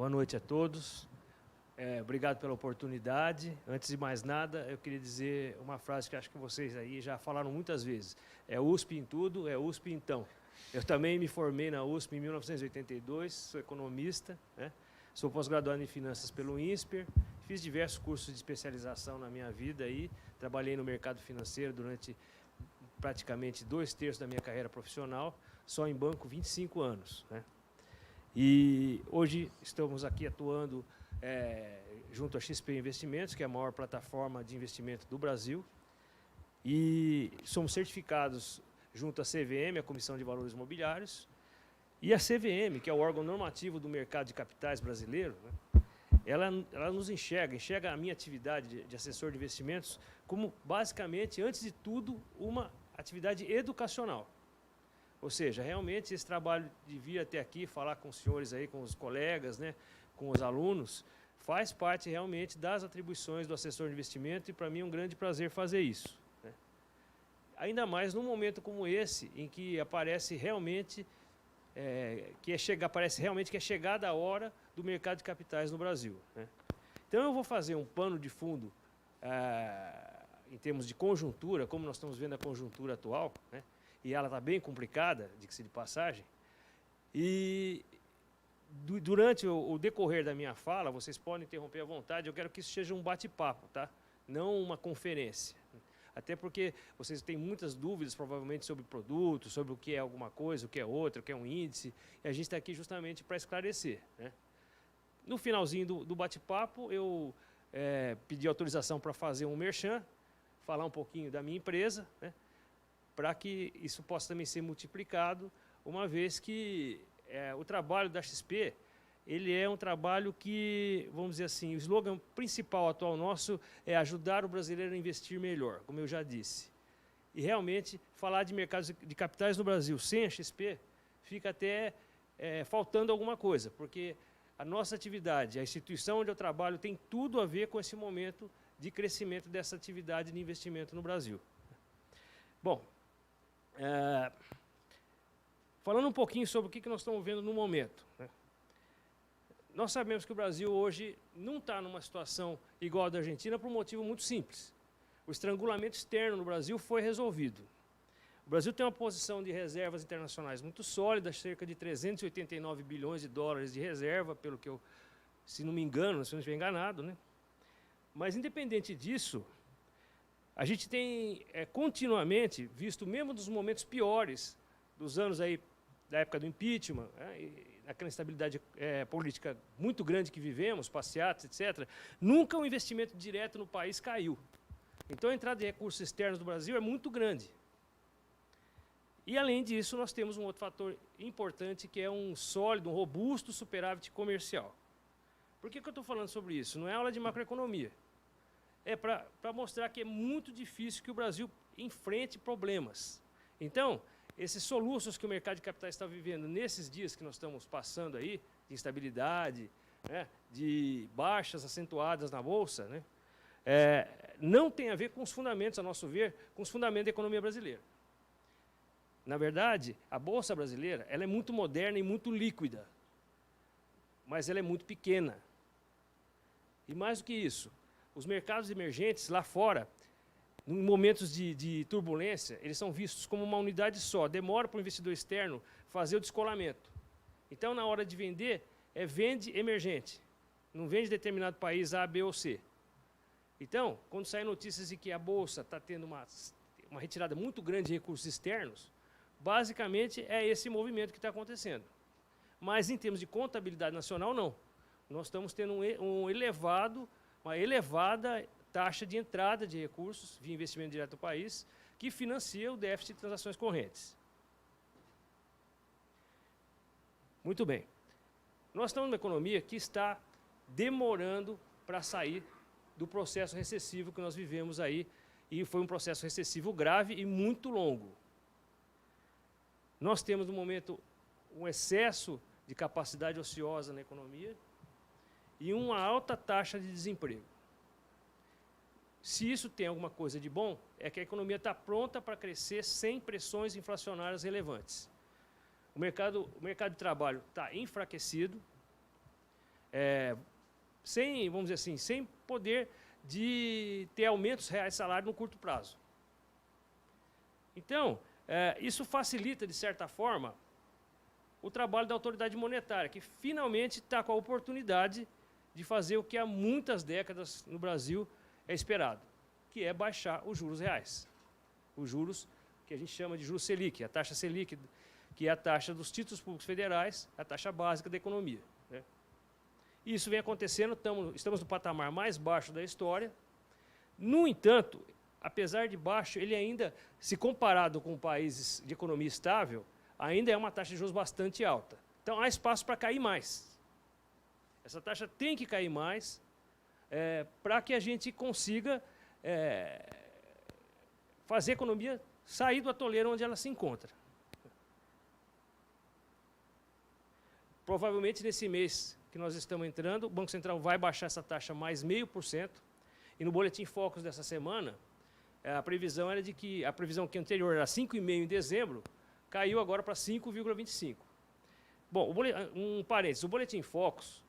Boa noite a todos. Obrigado pela oportunidade. Antes de mais nada, eu queria dizer uma frase que acho que vocês aí já falaram muitas vezes. É USP em tudo, é USP então. Eu também me formei na USP em 1982, sou economista, né? Sou pós-graduado em Finanças pelo INSPER, fiz diversos cursos de especialização na minha vida aí, trabalhei no mercado financeiro durante praticamente 2/3 da minha carreira profissional, só em banco 25 anos, né? E hoje estamos aqui atuando junto à XP Investimentos, que é a maior plataforma de investimento do Brasil, e somos certificados junto à CVM, a Comissão de Valores Imobiliários, e a CVM, que é o órgão normativo do mercado de capitais brasileiro, né? Ela nos enxerga a minha atividade de assessor de investimentos como, basicamente, antes de tudo, uma atividade educacional. Ou seja, realmente esse trabalho de vir até aqui, falar com os senhores aí, com os colegas, né, com os alunos, faz parte realmente das atribuições do assessor de investimento e para mim é um grande prazer fazer isso, né? Ainda mais num momento como esse, em que aparece realmente que é chegada a hora do mercado de capitais no Brasil, né? Então eu vou fazer um pano de fundo em termos de conjuntura, como nós estamos vendo a conjuntura atual, né? E ela está bem complicada, diga-se de passagem, e durante o decorrer da minha fala, vocês podem interromper à vontade, eu quero que isso seja um bate-papo, tá? Não uma conferência. Até porque vocês têm muitas dúvidas, provavelmente, sobre produtos, sobre o que é alguma coisa, o que é outra, o que é um índice, e a gente está aqui justamente para esclarecer, né? No finalzinho do bate-papo, eu pedi autorização para fazer um merchan, falar um pouquinho da minha empresa, né, para que isso possa também ser multiplicado, uma vez que o trabalho da XP, ele é um trabalho que, vamos dizer assim, o slogan principal atual nosso é ajudar o brasileiro a investir melhor, como eu já disse. E realmente, falar de mercados de capitais no Brasil sem a XP, fica até faltando alguma coisa, porque a nossa atividade, a instituição onde eu trabalho, tem tudo a ver com esse momento de crescimento dessa atividade de investimento no Brasil. Bom, falando um pouquinho sobre o que nós estamos vendo no momento, né? Nós sabemos que o Brasil hoje não está numa situação igual à da Argentina por um motivo muito simples. O estrangulamento externo no Brasil foi resolvido. O Brasil tem uma posição de reservas internacionais muito sólida, cerca de 389 bilhões de dólares de reserva, pelo que eu, se não me engano, se não estiver enganado, né? Mas, independente disso, a gente tem continuamente visto, mesmo dos momentos piores, dos anos aí, da época do impeachment, naquela instabilidade política muito grande que vivemos, passeatas, etc., nunca o investimento direto no país caiu. Então, a entrada de recursos externos do Brasil é muito grande. E, além disso, nós temos um outro fator importante, que é um sólido, um robusto superávit comercial. Por que eu estou falando sobre isso? Não é aula de macroeconomia. É para mostrar que é muito difícil que o Brasil enfrente problemas. Então, esses soluços que o mercado de capitais está vivendo nesses dias que nós estamos passando aí, de instabilidade, né, de baixas acentuadas na Bolsa, né, não tem a ver com os fundamentos, a nosso ver, com os fundamentos da economia brasileira. Na verdade, a Bolsa brasileira ela é muito moderna e muito líquida, mas ela é muito pequena. E mais do que isso, os mercados emergentes lá fora, em momentos de turbulência, eles são vistos como uma unidade só. Demora para o investidor externo fazer o descolamento. Então, na hora de vender, vende emergente. Não vende determinado país A, B ou C. Então, quando saem notícias de que a Bolsa está tendo uma retirada muito grande de recursos externos, basicamente é esse movimento que está acontecendo. Mas, em termos de contabilidade nacional, não. Nós estamos tendo uma elevada taxa de entrada de recursos via investimento direto do país, que financia o déficit de transações correntes. Muito bem. Nós estamos numa economia que está demorando para sair do processo recessivo que nós vivemos aí, e foi um processo recessivo grave e muito longo. Nós temos, no momento, um excesso de capacidade ociosa na economia e uma alta taxa de desemprego. Se isso tem alguma coisa de bom, é que a economia está pronta para crescer sem pressões inflacionárias relevantes. O mercado de trabalho está enfraquecido, sem, vamos dizer assim, sem poder de ter aumentos reais de salário no curto prazo. Então, isso facilita, de certa forma, o trabalho da autoridade monetária, que finalmente está com a oportunidade de fazer o que há muitas décadas no Brasil é esperado, que é baixar os juros reais. Os juros que a gente chama de juros Selic, a taxa Selic, que é a taxa dos títulos públicos federais, a taxa básica da economia, né? Isso vem acontecendo, estamos no patamar mais baixo da história. No entanto, apesar de baixo, ele ainda, se comparado com países de economia estável, ainda é uma taxa de juros bastante alta. Então, há espaço para cair mais. Essa taxa tem que cair mais para que a gente consiga fazer a economia sair do atoleiro onde ela se encontra. Provavelmente, nesse mês que nós estamos entrando, o Banco Central vai baixar essa taxa mais 0,5%, e no Boletim Focus dessa semana, a previsão era de que, a previsão que anterior era 5,5% em dezembro, caiu agora para 5,25%. Bom, um parênteses, o Boletim Focus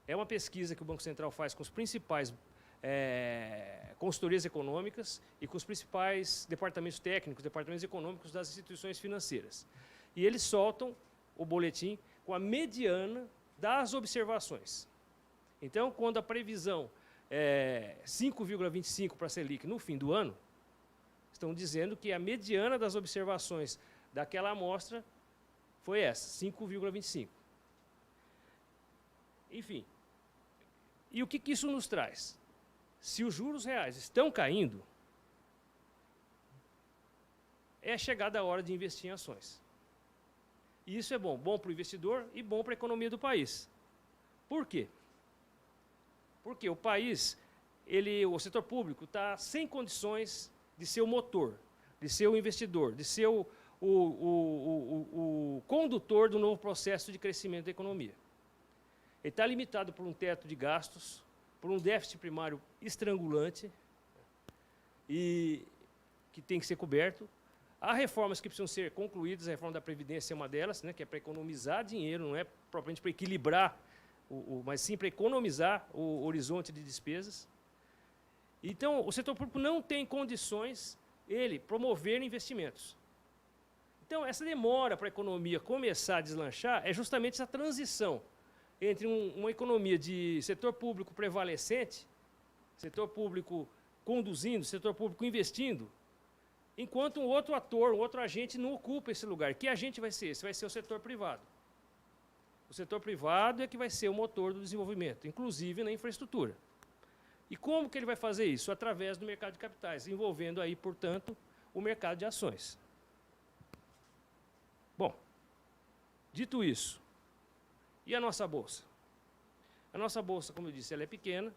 é uma pesquisa que o Banco Central faz com os principais consultorias econômicas e com os principais departamentos técnicos, departamentos econômicos das instituições financeiras. E eles soltam o boletim com a mediana das observações. Então, quando a previsão é 5,25% para a Selic no fim do ano, estão dizendo que a mediana das observações daquela amostra foi essa, 5,25%. Enfim, e o que isso nos traz? Se os juros reais estão caindo, é chegada a hora de investir em ações. E isso é bom para o investidor e bom para a economia do país. Por quê? Porque o país, o setor público está sem condições de ser o motor, de ser o investidor, de ser o condutor do novo processo de crescimento da economia. Ele está limitado por um teto de gastos, por um déficit primário estrangulante, e que tem que ser coberto. Há reformas que precisam ser concluídas, a reforma da Previdência é uma delas, né, que é para economizar dinheiro, não é propriamente para equilibrar, mas sim para economizar o horizonte de despesas. Então, o setor público não tem condições, ele, promover investimentos. Então, essa demora para a economia começar a deslanchar é justamente essa transição entre uma economia de setor público prevalecente, setor público conduzindo, setor público investindo, enquanto um outro ator, um outro agente não ocupa esse lugar. Que agente vai ser esse? Vai ser o setor privado. O setor privado é que vai ser o motor do desenvolvimento, inclusive na infraestrutura. E como que ele vai fazer isso? Através do mercado de capitais, envolvendo aí, portanto, o mercado de ações. Bom, dito isso, e a nossa Bolsa? A nossa Bolsa, como eu disse, ela é pequena.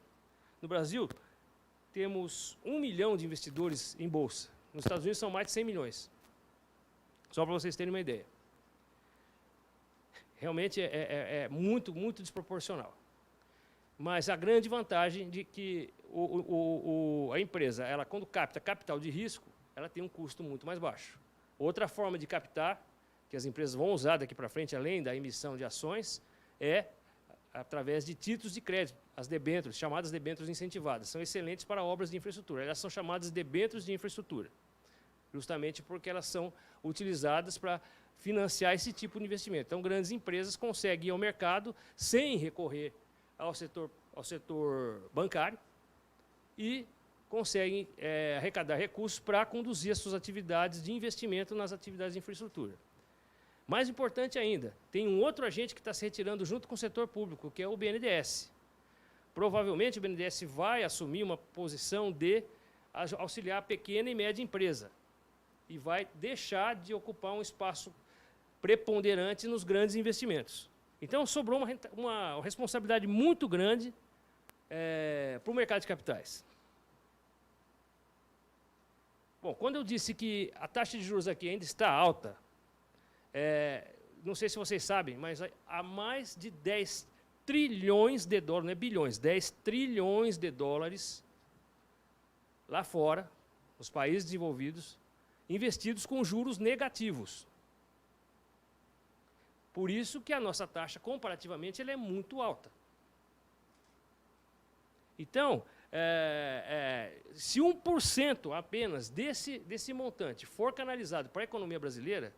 No Brasil, temos 1 milhão de investidores em Bolsa. Nos Estados Unidos são mais de 100 milhões. Só para vocês terem uma ideia. Realmente é muito, muito desproporcional. Mas a grande vantagem de que a empresa, ela, quando capta capital de risco, ela tem um custo muito mais baixo. Outra forma de captar, que as empresas vão usar daqui para frente, além da emissão de ações, é através de títulos de crédito, as debêntures, chamadas debêntures incentivadas. São excelentes para obras de infraestrutura. Elas são chamadas debêntures de infraestrutura, justamente porque elas são utilizadas para financiar esse tipo de investimento. Então, grandes empresas conseguem ir ao mercado sem recorrer ao setor bancário e conseguem arrecadar recursos para conduzir as suas atividades de investimento nas atividades de infraestrutura. Mais importante ainda, tem um outro agente que está se retirando junto com o setor público, que é o BNDES. Provavelmente o BNDES vai assumir uma posição de auxiliar a pequena e média empresa e vai deixar de ocupar um espaço preponderante nos grandes investimentos. Então, sobrou uma responsabilidade muito grande para o mercado de capitais. Bom, quando eu disse que a taxa de juros aqui ainda está alta, não sei se vocês sabem, mas há mais de 10 trilhões de dólares, não é bilhões, 10 trilhões de dólares lá fora, nos países desenvolvidos, investidos com juros negativos. Por isso que a nossa taxa, comparativamente, ela é muito alta. Então, se 1% apenas desse montante for canalizado para a economia brasileira,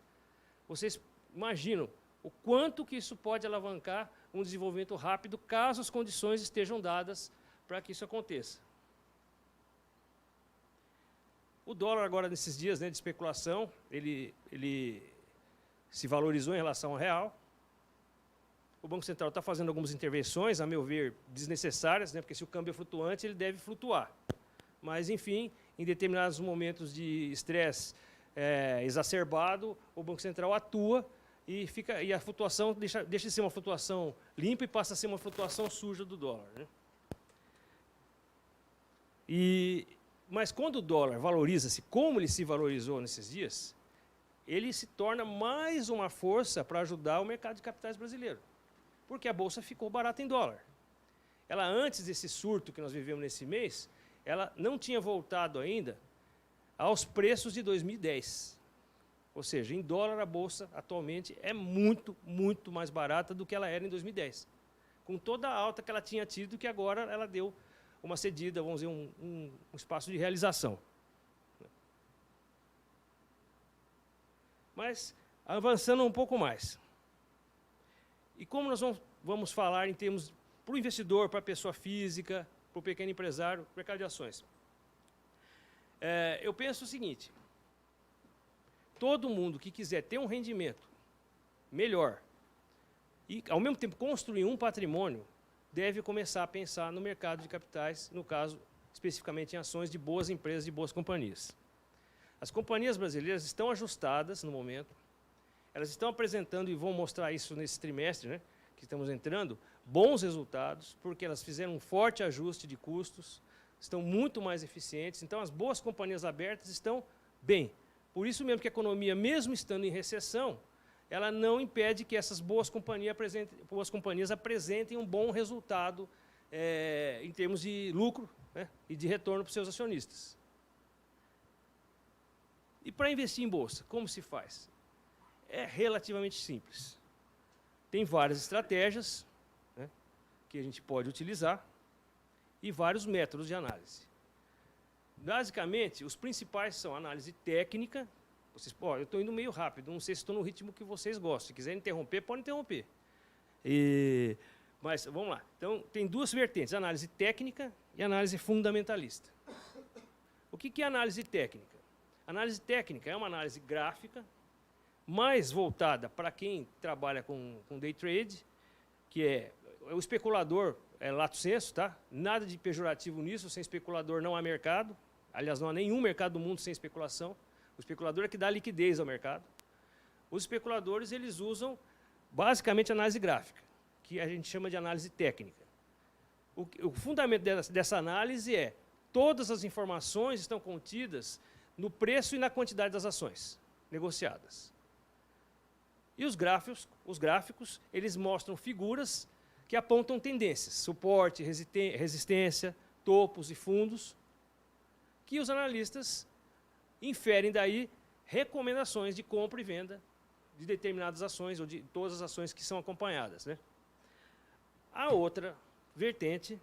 vocês imaginam o quanto que isso pode alavancar um desenvolvimento rápido, caso as condições estejam dadas para que isso aconteça. O dólar agora, nesses dias, né, de especulação, ele se valorizou em relação ao real. O Banco Central está fazendo algumas intervenções, a meu ver, desnecessárias, né, porque se o câmbio é flutuante, ele deve flutuar. Mas, enfim, em determinados momentos de estresse exacerbado, o Banco Central atua e a flutuação deixa de ser uma flutuação limpa e passa a ser uma flutuação suja do dólar, né? Mas quando o dólar valoriza-se, como ele se valorizou nesses dias, ele se torna mais uma força para ajudar o mercado de capitais brasileiro, porque a Bolsa ficou barata em dólar. Ela, antes desse surto que nós vivemos nesse mês, ela não tinha voltado ainda aos preços de 2010. Ou seja, em dólar a Bolsa atualmente é muito, muito mais barata do que ela era em 2010. Com toda a alta que ela tinha tido, que agora ela deu uma cedida, vamos dizer, um espaço de realização. Mas, avançando um pouco mais. E como nós vamos falar em termos para o investidor, para a pessoa física, para o pequeno empresário, mercado de ações? Eu penso o seguinte: todo mundo que quiser ter um rendimento melhor e, ao mesmo tempo, construir um patrimônio, deve começar a pensar no mercado de capitais, no caso, especificamente em ações de boas empresas, de boas companhias. As companhias brasileiras estão ajustadas no momento, elas estão apresentando, e vão mostrar isso nesse trimestre, né, que estamos entrando, bons resultados, porque elas fizeram um forte ajuste de custos, estão muito mais eficientes, então as boas companhias abertas estão bem. Por isso mesmo que a economia, mesmo estando em recessão, ela não impede que essas boas companhias apresentem um bom resultado em termos de lucro, né, e de retorno para os seus acionistas. E para investir em bolsa, como se faz? É relativamente simples. Tem várias estratégias, né, que a gente pode utilizar e vários métodos de análise. Basicamente, os principais são análise técnica. Eu estou indo meio rápido, não sei se estou no ritmo que vocês gostam. Se quiserem interromper, podem interromper. Mas vamos lá. Então, tem duas vertentes, análise técnica e análise fundamentalista. O que é análise técnica? Análise técnica é uma análise gráfica, mais voltada para quem trabalha com day trade, que é o especulador, lato sensu, tá? Nada de pejorativo nisso, sem especulador não há mercado. Aliás, não há nenhum mercado do mundo sem especulação. O especulador é que dá liquidez ao mercado. Os especuladores, eles usam basicamente análise gráfica, que a gente chama de análise técnica. O fundamento dessa análise é: todas as informações estão contidas no preço e na quantidade das ações negociadas. E os gráficos, eles mostram figuras que apontam tendências, suporte, resistência, topos e fundos, que os analistas inferem daí recomendações de compra e venda de determinadas ações, ou de todas as ações que são acompanhadas, né? A outra vertente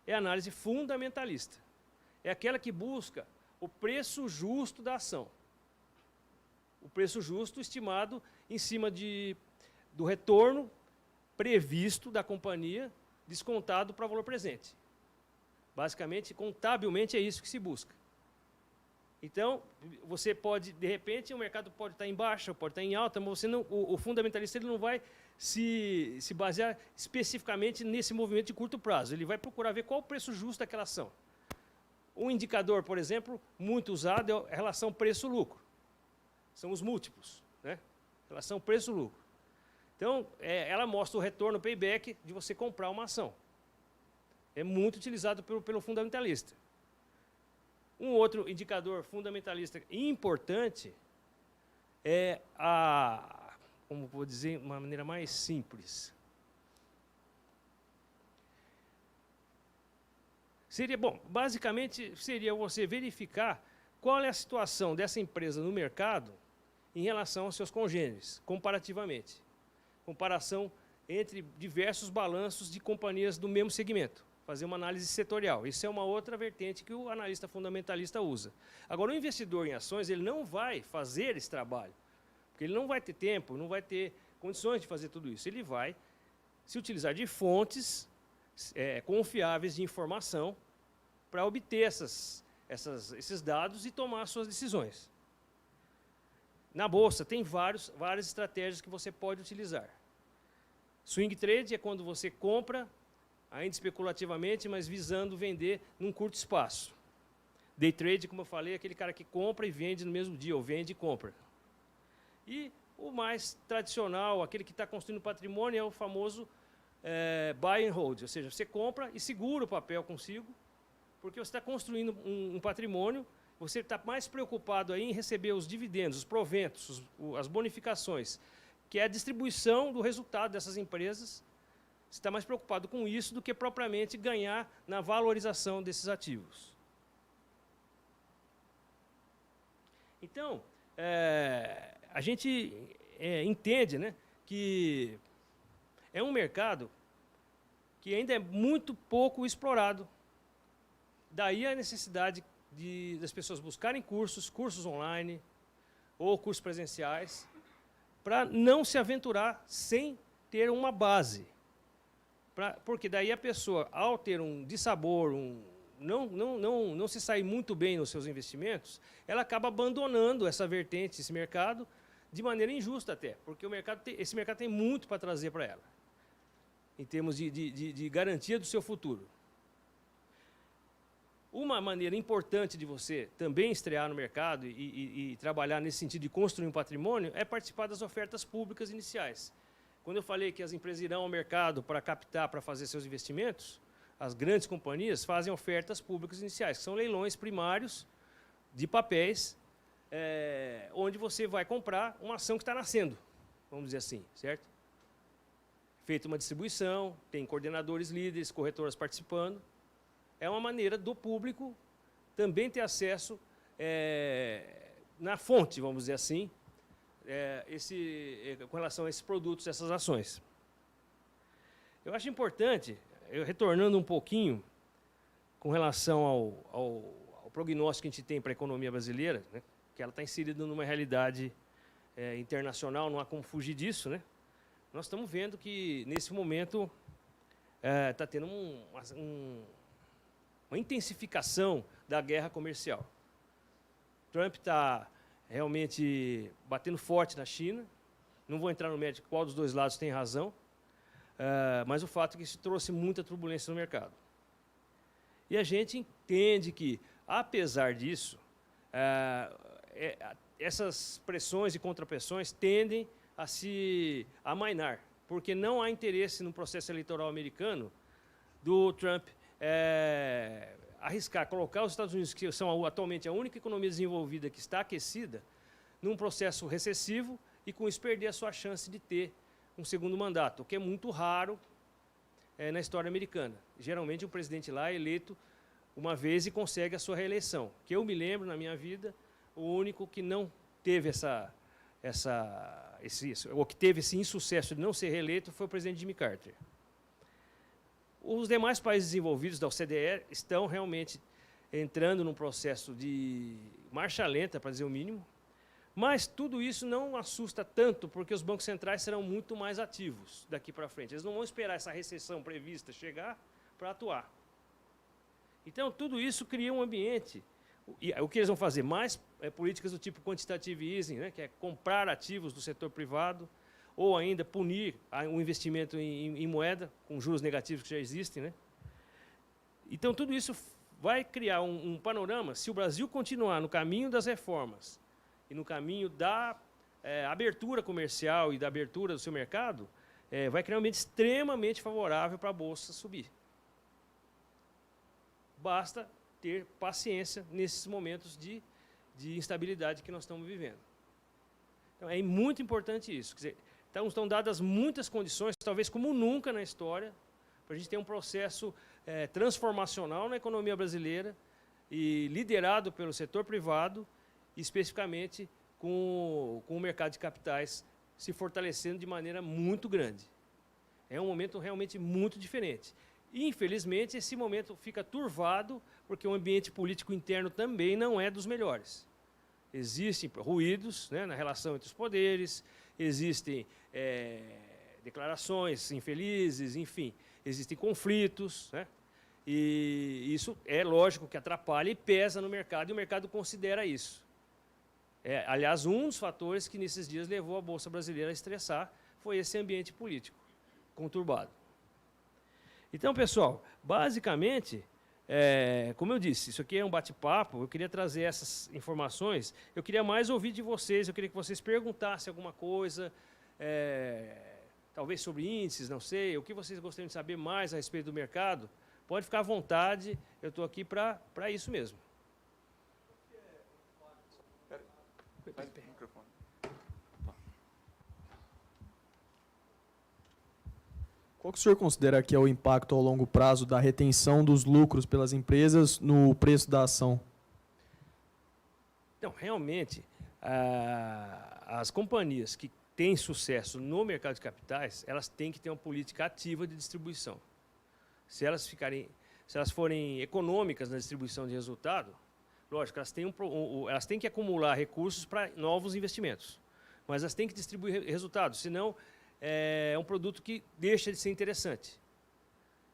é a análise fundamentalista. É aquela que busca o preço justo da ação. O preço justo estimado em cima do retorno previsto da companhia, descontado para o valor presente. Basicamente, contabilmente, é isso que se busca. Então, você pode, de repente, o mercado pode estar em baixa, pode estar em alta, mas você não, o fundamentalista ele não vai se basear especificamente nesse movimento de curto prazo. Ele vai procurar ver qual o preço justo daquela ação. Um indicador, por exemplo, muito usado é a relação preço-lucro. São os múltiplos, né? Relação preço-lucro. Então, ela mostra o retorno, o payback, de você comprar uma ação. É muito utilizado pelo fundamentalista. Um outro indicador fundamentalista importante é como vou dizer, de uma maneira mais simples. Basicamente seria você verificar qual é a situação dessa empresa no mercado em relação aos seus congêneres, comparativamente. Comparação entre diversos balanços de companhias do mesmo segmento. fazer uma análise setorial. Isso é uma outra vertente que o analista fundamentalista usa. Agora, o investidor em ações, ele não vai fazer esse trabalho, porque ele não vai ter tempo, não vai ter condições de fazer tudo isso. Ele vai se utilizar de fontes confiáveis de informação para obter esses dados e tomar suas decisões. Na Bolsa, tem várias estratégias que você pode utilizar. Swing trade é quando você compra, ainda especulativamente, mas visando vender num curto espaço. Day trade, como eu falei, é aquele cara que compra e vende no mesmo dia, ou vende e compra. E o mais tradicional, aquele que está construindo patrimônio, é o famoso buy and hold, ou seja, você compra e segura o papel consigo, porque você está construindo um patrimônio, você está mais preocupado aí em receber os dividendos, os proventos, as bonificações, que é a distribuição do resultado dessas empresas. Você está mais preocupado com isso do que propriamente ganhar na valorização desses ativos. Então, a gente entende, né, que é um mercado que ainda é muito pouco explorado. Daí a necessidade das pessoas buscarem cursos online ou cursos presenciais, para não se aventurar sem ter uma base. Porque daí a pessoa, ao ter um dissabor, não se sair muito bem nos seus investimentos, ela acaba abandonando essa vertente, esse mercado, de maneira injusta até, porque esse mercado tem muito para trazer para ela, em termos de garantia do seu futuro. Uma maneira importante de você também estrear no mercado e trabalhar nesse sentido de construir um patrimônio é participar das ofertas públicas iniciais. Quando eu falei que as empresas irão ao mercado para captar, para fazer seus investimentos, as grandes companhias fazem ofertas públicas iniciais, que são leilões primários de papéis, onde você vai comprar uma ação que está nascendo, vamos dizer assim, certo? Feita uma distribuição, tem coordenadores líderes, corretoras participando. É uma maneira do público também ter acesso na fonte, vamos dizer assim, com relação a esses produtos, essas ações. Eu acho importante, retornando um pouquinho com relação ao prognóstico que a gente tem para a economia brasileira, né, que ela está inserida numa realidade internacional, não há como fugir disso, né? Nós estamos vendo que, nesse momento, está tendo uma intensificação da guerra comercial. Trump está realmente batendo forte na China. Não vou entrar no mérito qual dos dois lados tem razão, mas o fato é que isso trouxe muita turbulência no mercado. E a gente entende que, apesar disso, essas pressões e contrapressões tendem a se amainar, porque não há interesse no processo eleitoral americano do Trump arriscar, colocar os Estados Unidos, que são atualmente a única economia desenvolvida que está aquecida, num processo recessivo e com isso perder a sua chance de ter um segundo mandato, o que é muito raro na história americana. Geralmente o presidente lá é eleito uma vez e consegue a sua reeleição. Que eu me lembro na minha vida, o único que não teve ou que teve esse insucesso de não ser reeleito foi o presidente Jimmy Carter. Os demais países desenvolvidos da OCDE estão realmente entrando num processo de marcha lenta, para dizer o mínimo, mas tudo isso não assusta tanto, porque os bancos centrais serão muito mais ativos daqui para frente. Eles não vão esperar essa recessão prevista chegar para atuar. Então, tudo isso cria um ambiente. E o que eles vão fazer? Mais políticas do tipo quantitative easing, né, que é comprar ativos do setor privado, ou ainda punir o investimento em moeda, com juros negativos que já existem, né? Então, tudo isso vai criar um panorama, se o Brasil continuar no caminho das reformas e no caminho da abertura comercial e da abertura do seu mercado, vai criar um ambiente extremamente favorável para a Bolsa subir. Basta ter paciência nesses momentos de instabilidade que nós estamos vivendo. Então, é muito importante isso. Quer dizer, estão dadas muitas condições, talvez como nunca na história, para a gente ter um processo transformacional na economia brasileira e liderado pelo setor privado, especificamente com o mercado de capitais se fortalecendo de maneira muito grande. É um momento realmente muito diferente. Infelizmente, esse momento fica turvado, porque o ambiente político interno também não é dos melhores. Existem ruídos, né, na relação entre os poderes, existem declarações infelizes, enfim, existem conflitos, né, e isso é lógico que atrapalha e pesa no mercado, e o mercado considera isso. Aliás, um dos fatores que nesses dias levou a Bolsa Brasileira a estressar foi esse ambiente político conturbado. Então, pessoal, basicamente, como eu disse, isso aqui é um bate-papo, eu queria trazer essas informações, eu queria mais ouvir de vocês, eu queria que vocês perguntassem alguma coisa, talvez sobre índices, não sei, o que vocês gostariam de saber mais a respeito do mercado, pode ficar à vontade, eu estou aqui para isso mesmo. Qual que o senhor considera que é o impacto ao longo prazo da retenção dos lucros pelas empresas no preço da ação? Então, realmente, as companhias que têm sucesso no mercado de capitais, elas têm que ter uma política ativa de distribuição. Se elas forem econômicas na distribuição de resultado, lógico, elas têm que acumular recursos para novos investimentos, mas elas têm que distribuir resultados, senão é um produto que deixa de ser interessante.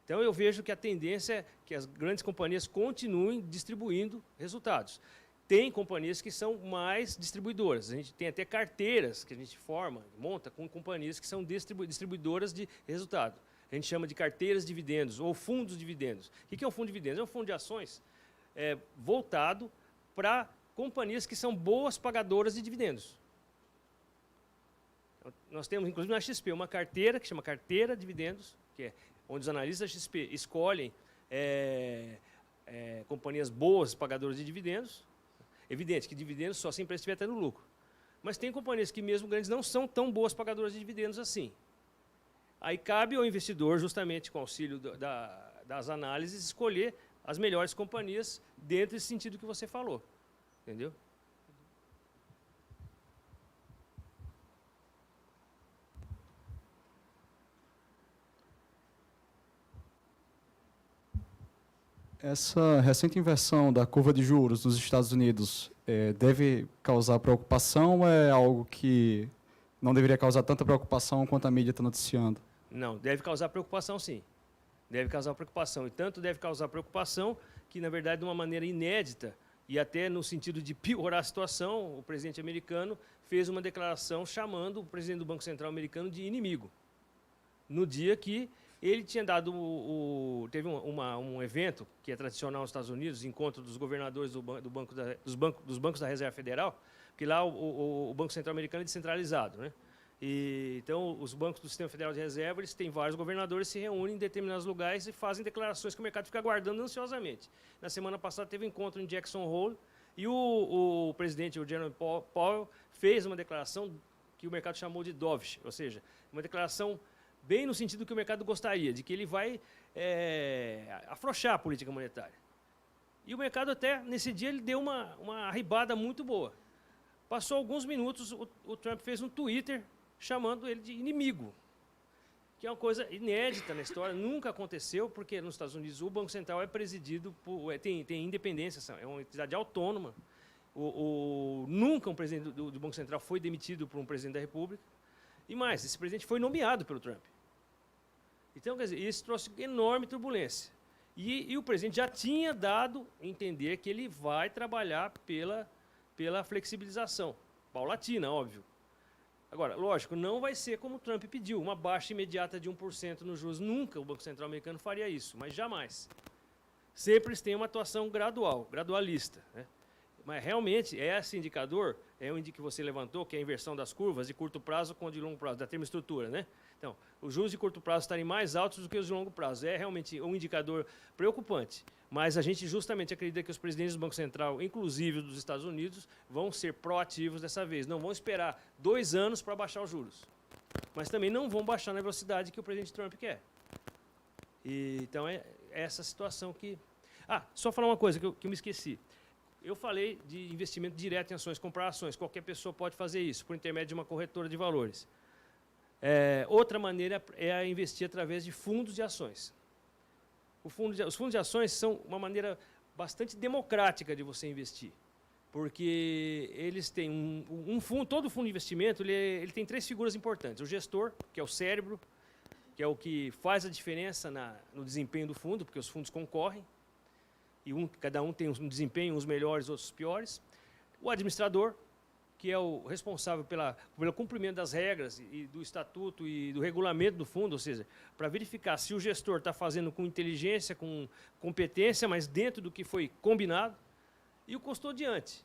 Então, eu vejo que a tendência é que as grandes companhias continuem distribuindo resultados. Tem companhias que são mais distribuidoras. A gente tem até carteiras que a gente monta com companhias que são distribuidoras de resultado. A gente chama de carteiras de dividendos ou fundos de dividendos. O que é um fundo de dividendos? É um fundo de ações voltado para companhias que são boas pagadoras de dividendos. Nós temos, inclusive, na XP, uma carteira que chama Carteira de Dividendos, que é onde os analistas da XP escolhem companhias boas pagadoras de dividendos. Evidente que dividendos só se a empresa estiver tendo lucro. Mas tem companhias que, mesmo grandes, não são tão boas pagadoras de dividendos assim. Aí cabe ao investidor, justamente com o auxílio das análises, escolher as melhores companhias dentro desse sentido que você falou. Entendeu? Essa recente inversão da curva de juros nos Estados Unidos deve causar preocupação ou é algo que não deveria causar tanta preocupação quanto a mídia está noticiando? Não, deve causar preocupação, sim. Deve causar preocupação. E tanto deve causar preocupação que, na verdade, de uma maneira inédita, e até no sentido de piorar a situação, o presidente americano fez uma declaração chamando o presidente do Banco Central americano de inimigo. No dia que ele tinha dado teve um evento que é tradicional nos Estados Unidos, encontro dos governadores dos bancos da Reserva Federal, porque lá o Banco Central americano é descentralizado, né? Então, os bancos do Sistema Federal de Reserva, eles têm vários governadores, se reúnem em determinados lugares e fazem declarações que o mercado fica aguardando ansiosamente. Na semana passada teve um encontro em Jackson Hole e o presidente, o Jerome Powell, fez uma declaração que o mercado chamou de dovish, ou seja, uma declaração bem no sentido que o mercado gostaria, de que ele vai afrouxar a política monetária. E o mercado até, nesse dia, ele deu uma arribada muito boa. Passou alguns minutos, o Trump fez um Twitter chamando ele de inimigo, que é uma coisa inédita na história, nunca aconteceu, porque nos Estados Unidos o Banco Central é presidido, tem independência, é uma entidade autônoma. Nunca um presidente do Banco Central foi demitido por um presidente da República. E mais, esse presidente foi nomeado pelo Trump. Então, quer dizer, isso trouxe enorme turbulência. E o presidente já tinha dado a entender que ele vai trabalhar pela flexibilização, paulatina, óbvio. Agora, lógico, não vai ser como o Trump pediu, uma baixa imediata de 1% nos juros. Nunca o Banco Central americano faria isso, mas jamais. Sempre eles têm uma atuação gradualista, né? Mas realmente, esse indicador é um que você levantou, que é a inversão das curvas de curto prazo com de longo prazo, da termoestrutura, né? Então, os juros de curto prazo estarem mais altos do que os de longo prazo. É realmente um indicador preocupante. Mas a gente justamente acredita que os presidentes do Banco Central, inclusive dos Estados Unidos, vão ser proativos dessa vez. Não vão esperar 2 anos para baixar os juros. Mas também não vão baixar na velocidade que o presidente Trump quer. Então, é essa situação que... só falar uma coisa que eu me esqueci. Eu falei de investimento direto em ações, comprar ações. Qualquer pessoa pode fazer isso, por intermédio de uma corretora de valores. Outra maneira é investir através de fundos de ações. Os fundos de ações são uma maneira bastante democrática de você investir, porque eles têm todo fundo de investimento ele tem 3 figuras importantes. O gestor, que é o cérebro, que é o que faz a diferença no desempenho do fundo, porque os fundos concorrem, e cada um tem um desempenho, uns melhores, outros piores. O administrador, que é o responsável pelo cumprimento das regras e do estatuto e do regulamento do fundo, ou seja, para verificar se o gestor está fazendo com inteligência, com competência, mas dentro do que foi combinado. E o custodiante,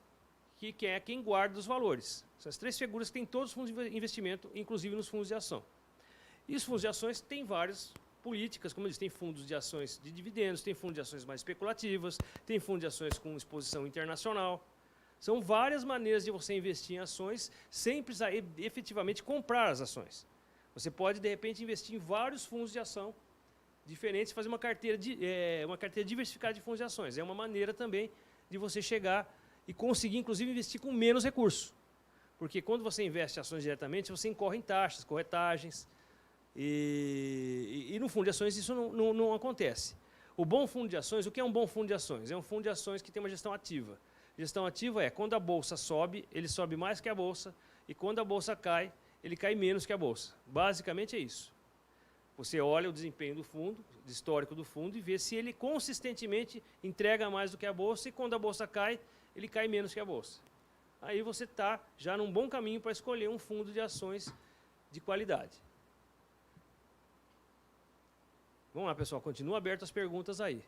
que é quem guarda os valores. São as 3 figuras que tem todos os fundos de investimento, inclusive nos fundos de ação. E os fundos de ações têm várias políticas, como eu disse, tem fundos de ações de dividendos, tem fundos de ações mais especulativas, tem fundos de ações com exposição internacional. São várias maneiras de você investir em ações sem precisar efetivamente comprar as ações. Você pode, de repente, investir em vários fundos de ação diferentes, fazer uma carteira diversificada de fundos de ações. É uma maneira também de você chegar e conseguir, inclusive, investir com menos recursos. Porque quando você investe em ações diretamente, você incorre em taxas, corretagens, e no fundo de ações isso não acontece. O bom fundo de ações, o que é um bom fundo de ações? É um fundo de ações que tem uma gestão ativa. Gestão ativa é quando a bolsa sobe, ele sobe mais que a bolsa, e quando a bolsa cai, ele cai menos que a bolsa. Basicamente é isso. Você olha o desempenho do fundo, o histórico do fundo, e vê se ele consistentemente entrega mais do que a bolsa, e quando a bolsa cai, ele cai menos que a bolsa. Aí você está já num bom caminho para escolher um fundo de ações de qualidade. Vamos lá, pessoal, continua aberto as perguntas aí.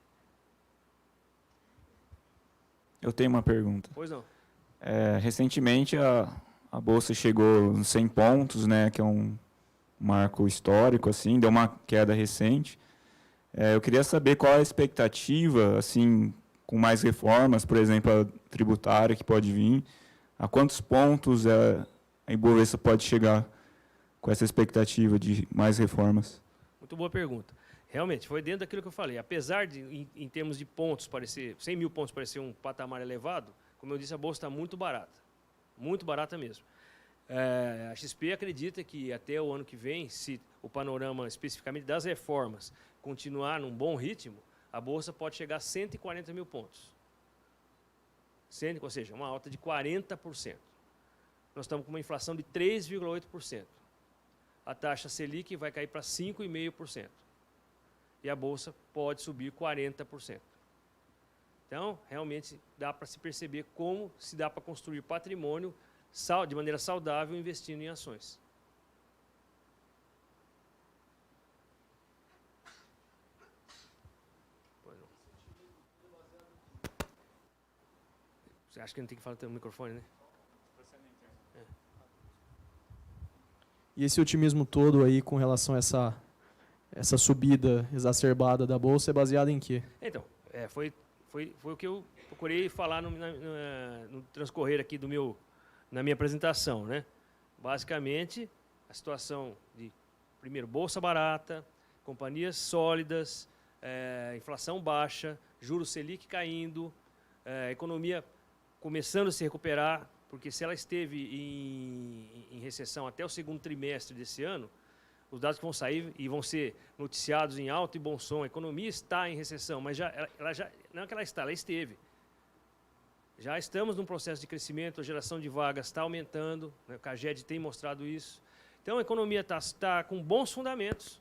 Eu tenho uma pergunta. Pois não. Recentemente a Bolsa chegou nos 100 pontos, né, que é um marco histórico, assim, deu uma queda recente. Eu queria saber qual é a expectativa, assim, com mais reformas, por exemplo, a tributária que pode vir, a quantos pontos a Ibovespa pode chegar com essa expectativa de mais reformas? Muito boa pergunta. Realmente, foi dentro daquilo que eu falei. Apesar de, em termos de pontos, 100 mil pontos parecer um patamar elevado, como eu disse, a Bolsa está muito barata. Muito barata mesmo. A XP acredita que até o ano que vem, se o panorama especificamente das reformas continuar num bom ritmo, a Bolsa pode chegar a 140 mil pontos. Ou seja, uma alta de 40%. Nós estamos com uma inflação de 3,8%. A taxa Selic vai cair para 5,5%. E a Bolsa pode subir 40%. Então, realmente, dá para se perceber como se dá para construir patrimônio de maneira saudável investindo em ações. Pois não. Você acha que não tem que falar no microfone, né? E esse otimismo todo aí com relação a essa subida exacerbada da Bolsa é baseado em quê? Então, foi o que eu procurei falar no transcorrer aqui na minha apresentação, né? Basicamente, a situação de, primeiro, bolsa barata, companhias sólidas, inflação baixa, juros Selic caindo, economia começando a se recuperar, porque se ela esteve em recessão até o segundo trimestre desse ano, os dados que vão sair e vão ser noticiados em alto e bom som, a economia está em recessão, mas não é que ela está, ela esteve. Já estamos num processo de crescimento, a geração de vagas está aumentando, né, o CAGED tem mostrado isso. Então a economia está com bons fundamentos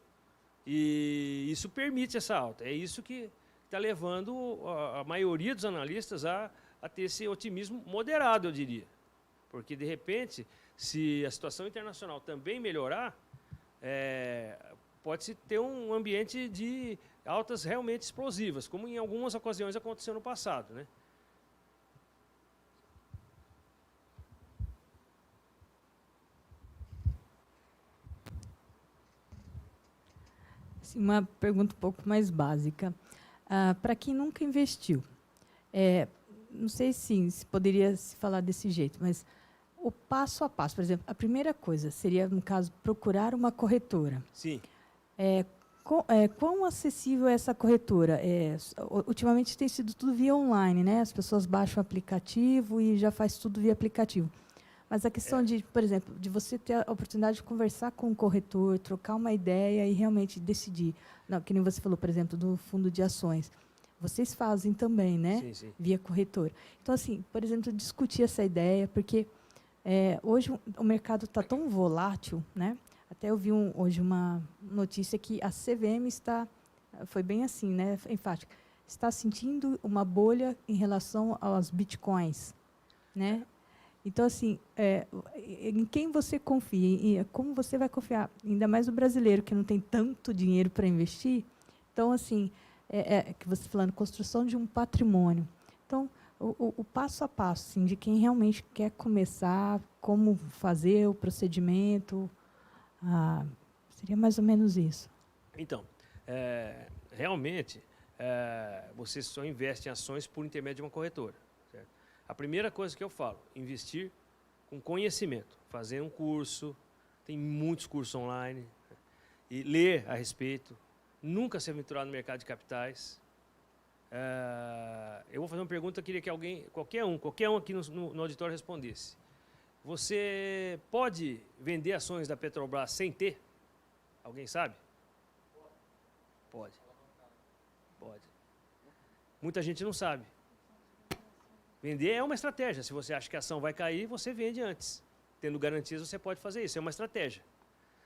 e isso permite essa alta. É isso que está levando a maioria dos analistas a ter esse otimismo moderado, eu diria. Porque, de repente, se a situação internacional também melhorar, pode-se ter um ambiente de altas realmente explosivas, como em algumas ocasiões aconteceu no passado, né? Uma pergunta um pouco mais básica. Para quem nunca investiu, não sei se poderia se falar desse jeito, mas o passo a passo, por exemplo, a primeira coisa seria, no caso, procurar uma corretora. Sim. Quão acessível é essa corretora? Ultimamente tem sido tudo via online, né? As pessoas baixam o aplicativo e já faz tudo via aplicativo. Mas a questão de, por exemplo, de você ter a oportunidade de conversar com o corretor, trocar uma ideia e realmente decidir. Não, que nem você falou, por exemplo, do fundo de ações. Vocês fazem também, né? Sim, sim. Via corretor. Então, assim, por exemplo, discutir essa ideia, porque hoje o mercado está tão volátil, né? Até eu vi hoje uma notícia que a CVM foi bem assim, né? Enfática, está sentindo uma bolha em relação aos bitcoins, né? Então, assim, em quem você confia? Como você vai confiar? Ainda mais o brasileiro, que não tem tanto dinheiro para investir. Então, assim, que você falando, construção de um patrimônio. Então, o passo a passo, assim, de quem realmente quer começar, como fazer o procedimento, seria mais ou menos isso. Então, realmente, você só investe em ações por intermédio de uma corretora. Certo? A primeira coisa que eu falo, investir com conhecimento, fazer um curso, tem muitos cursos online, e ler a respeito, nunca se aventurar no mercado de capitais. Eu vou fazer uma pergunta, eu queria que alguém, qualquer um aqui no auditório respondesse. Você pode vender ações da Petrobras sem ter? Alguém sabe? Pode. Pode. Muita gente não sabe. Vender é uma estratégia. Se você acha que a ação vai cair, você vende antes. Tendo garantias, você pode fazer isso. É uma estratégia.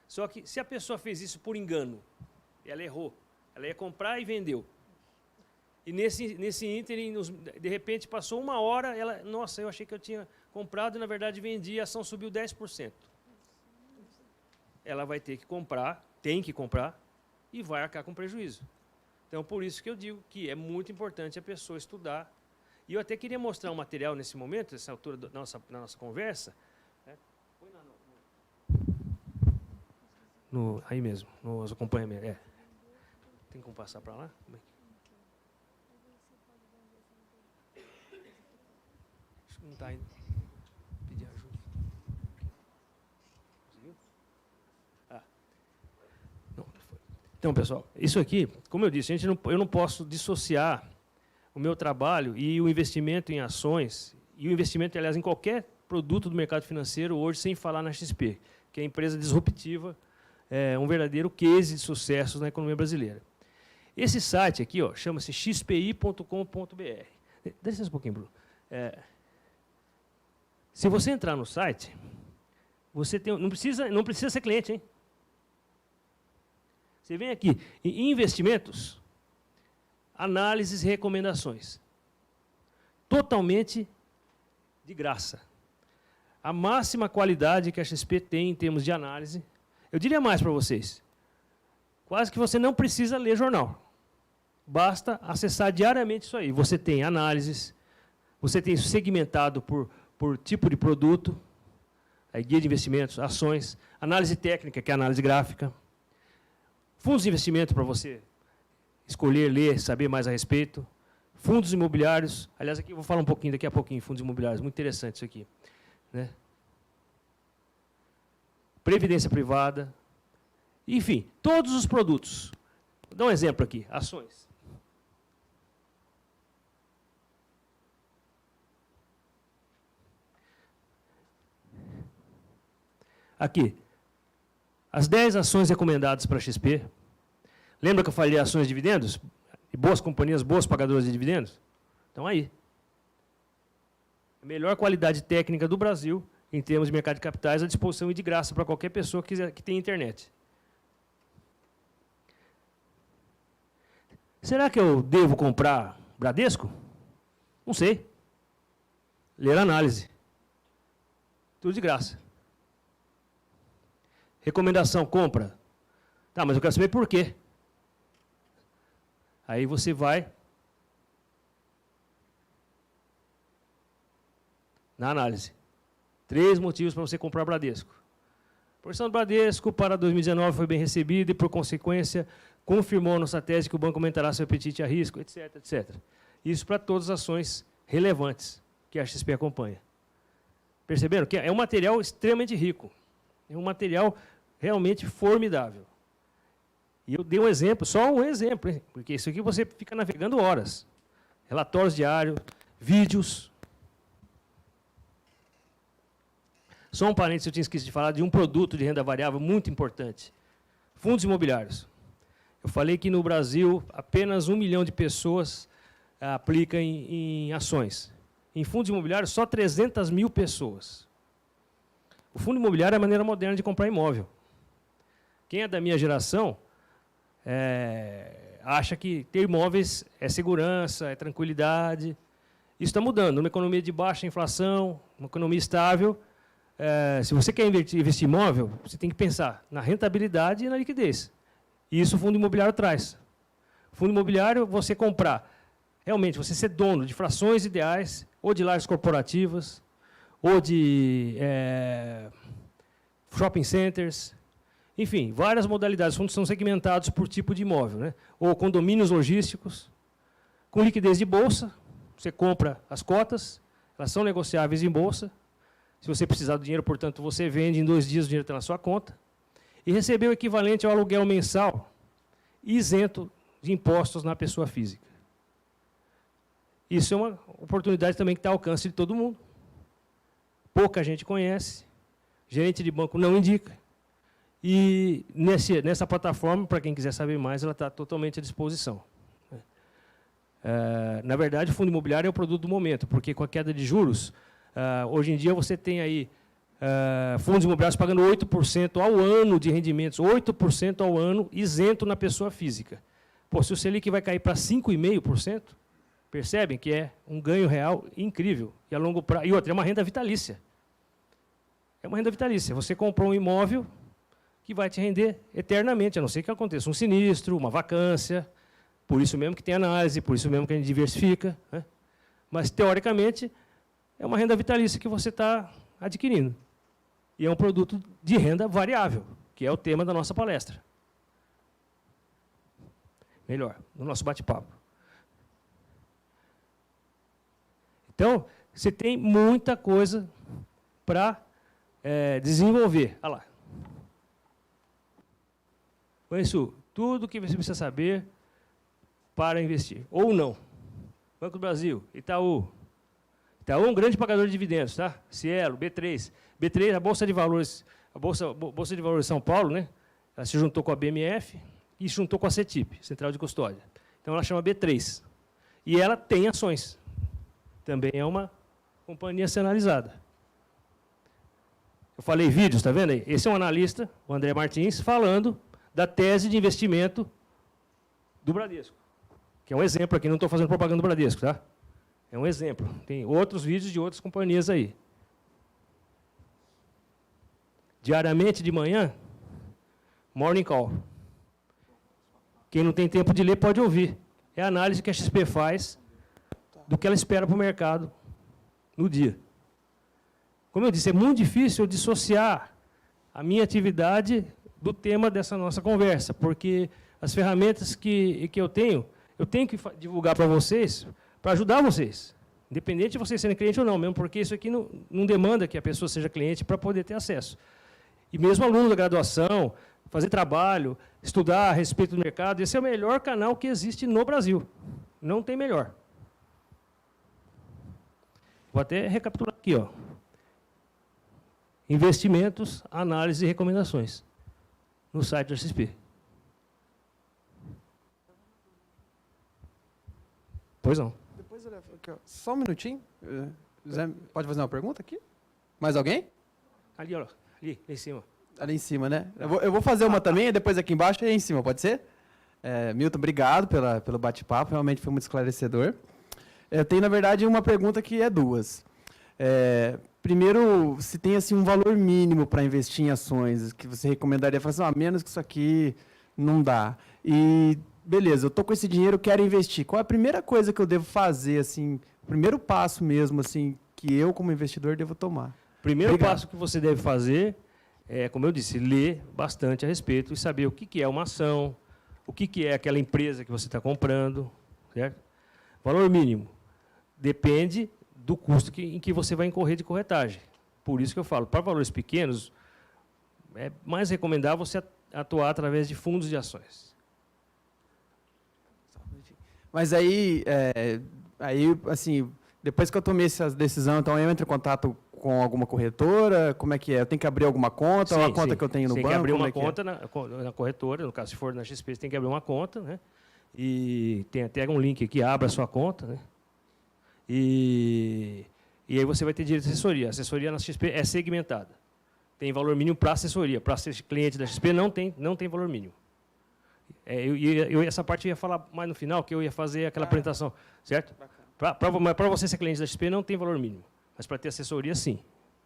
Só que se a pessoa fez isso por engano, ela errou. Ela ia comprar e vendeu. E nesse ínterim, de repente, passou uma hora, nossa, eu achei que eu tinha comprado e, na verdade, vendi e a ação subiu 10%. Ela vai ter que comprar, tem que comprar, e vai arcar com prejuízo. Então, por isso que eu digo que é muito importante a pessoa estudar. E eu até queria mostrar um material nesse momento, nessa altura da nossa conversa. Põe aí mesmo, nos acompanhamentos. Tem como passar para lá? Como é que... Acho que não está indo. Pedir ajuda. Conseguiu? Não, foi. Então, pessoal, isso aqui, como eu disse, eu não posso dissociar o meu trabalho e o investimento em ações, e o investimento, aliás, em qualquer produto do mercado financeiro hoje, sem falar na XP, que é a empresa disruptiva, um verdadeiro case de sucesso na economia brasileira. Esse site aqui, chama-se xpi.com.br. Dá licença um pouquinho, Bruno. Se você entrar no site, você tem, não precisa ser cliente, hein? Você vem aqui em investimentos, análises e recomendações. Totalmente de graça. A máxima qualidade que a XP tem em termos de análise. Eu diria mais para vocês. Quase que você não precisa ler jornal. Basta acessar diariamente isso aí. Você tem análises, você tem segmentado por tipo de produto, guia de investimentos, ações, análise técnica, que é análise gráfica, fundos de investimento para você escolher, ler, saber mais a respeito, fundos imobiliários. Aliás, aqui eu vou falar um pouquinho, daqui a pouquinho, fundos imobiliários, muito interessante isso aqui. Né? Previdência privada, enfim, todos os produtos. Vou dar um exemplo aqui, ações. Aqui, as 10 ações recomendadas para a XP. Lembra que eu falei ações de dividendos? E boas companhias, boas pagadoras de dividendos? Então, aí. A melhor qualidade técnica do Brasil, em termos de mercado de capitais, à disposição e de graça para qualquer pessoa que tenha internet. Será que eu devo comprar Bradesco? Não sei. Ler a análise. Tudo de graça. Recomendação, compra. Tá, mas eu quero saber por quê. Aí você vai na análise. 3 motivos para você comprar Bradesco. A posição do Bradesco para 2019 foi bem recebida e, por consequência, confirmou nossa tese que o banco aumentará seu apetite a risco, etc, etc. Isso para todas as ações relevantes que a XP acompanha. Perceberam que é um material extremamente rico. É um material realmente formidável. E eu dei um exemplo, só um exemplo, hein? Porque isso aqui você fica navegando horas. Relatórios diários, vídeos. Só um parênteses, eu tinha esquecido de falar de um produto de renda variável muito importante. Fundos imobiliários. Eu falei que no Brasil apenas 1 milhão de pessoas aplicam em ações. Em fundos imobiliários, só 300 mil pessoas. O fundo imobiliário é a maneira moderna de comprar imóvel. Quem é da minha geração acha que ter imóveis é segurança, é tranquilidade. Isso está mudando. Numa economia de baixa inflação, uma economia estável, se você quer investir em imóvel, você tem que pensar na rentabilidade e na liquidez. E isso o fundo imobiliário traz. O fundo imobiliário, você comprar, realmente, você ser dono de frações ideais, ou de lajes corporativas, ou de shopping centers, enfim, várias modalidades. Os fundos são segmentados por tipo de imóvel, né? Ou condomínios logísticos, com liquidez de bolsa, você compra as cotas, elas são negociáveis em bolsa. Se você precisar do dinheiro, portanto, você vende, em 2 dias o dinheiro está na sua conta. E receber o equivalente ao aluguel mensal, isento de impostos na pessoa física. Isso é uma oportunidade também que está ao alcance de todo mundo. Pouca gente conhece, gerente de banco não indica. E nessa plataforma, para quem quiser saber mais, ela está totalmente à disposição. Na verdade, o fundo imobiliário é o produto do momento, porque com a queda de juros, hoje em dia você tem aí fundos imobiliários pagando 8% ao ano de rendimentos, 8% ao ano, isento na pessoa física. Pô, se o Selic vai cair para 5,5%, percebem que é um ganho real incrível. E a longo prazo. E outra, é uma renda vitalícia. É uma renda vitalícia. Você comprou um imóvel que vai te render eternamente, a não ser que aconteça um sinistro, uma vacância. Por isso mesmo que tem análise, por isso mesmo que a gente diversifica. Né? Mas, teoricamente, é uma renda vitalícia que você está adquirindo. E é um produto de renda variável, que é o tema da nossa palestra. Melhor, no nosso bate-papo. Então, você tem muita coisa para desenvolver. Olha lá. Com isso, tudo que você precisa saber para investir. Ou não. Banco do Brasil, Itaú. Itaú é um grande pagador de dividendos, tá? Cielo, B3. B3, a Bolsa de Valores, Bolsa de Valores de São Paulo, né? Ela se juntou com a BMF e se juntou com a CETIP, Central de Custódia. Então, ela chama B3. E ela tem ações. Também é uma companhia sinalizada. Eu falei vídeos, está vendo aí? Esse é um analista, o André Martins, falando da tese de investimento do Bradesco. Que é um exemplo aqui, não estou fazendo propaganda do Bradesco, tá? É um exemplo. Tem outros vídeos de outras companhias aí. Diariamente de manhã, Morning Call. Quem não tem tempo de ler pode ouvir. É a análise que a XP faz do que ela espera para o mercado no dia. Como eu disse, é muito difícil dissociar a minha atividade do tema dessa nossa conversa, porque as ferramentas que eu tenho que divulgar para vocês, para ajudar vocês, independente de vocês serem cliente ou não, mesmo porque isso aqui não demanda que a pessoa seja cliente para poder ter acesso. E mesmo aluno da graduação, fazer trabalho, estudar a respeito do mercado, esse é o melhor canal que existe no Brasil. Não tem melhor. Vou até recapitular aqui, ó. Investimentos, análise e recomendações. No site da XP. Pois não. Depois aqui, ó. Só um minutinho. Zé, pode fazer uma pergunta aqui? Mais alguém? Ali, ó. Ali em cima. Ali em cima, né? Eu vou fazer uma também, e depois aqui embaixo e aí em cima, pode ser? Milton, obrigado pelo bate-papo, realmente foi muito esclarecedor. Eu tenho, na verdade, uma pergunta que é duas. Primeiro, se tem assim, um valor mínimo para investir em ações, que você recomendaria, falar assim, menos que isso aqui não dá. E, beleza, eu estou com esse dinheiro, quero investir. Qual é a primeira coisa que eu devo fazer, assim, o primeiro passo mesmo, assim, que eu, como investidor, devo tomar? Primeiro passo que você deve fazer é, como eu disse, ler bastante a respeito e saber o que é uma ação, o que é aquela empresa que você está comprando, certo? Valor mínimo depende do custo em que você vai incorrer de corretagem. Por isso que eu falo, para valores pequenos, é mais recomendável você atuar através de fundos de ações. Mas aí assim, depois que eu tomei essa decisão, então eu entro em contato com alguma corretora? Como é que é? Eu tenho que abrir alguma conta? ou a conta que eu tenho no banco? Tem que abrir como uma é que é? conta na corretora, no caso, se for na XP, você tem que abrir uma conta, né? E tem até um link aqui, abra a sua conta, né? E aí você vai ter direito à assessoria. A assessoria na XP é segmentada. Tem valor mínimo para assessoria. Para ser cliente da XP não tem valor mínimo. Essa parte eu ia falar mais no final, que eu ia fazer aquela apresentação, certo? Mas para você ser cliente da XP não tem valor mínimo. Mas para ter assessoria, sim.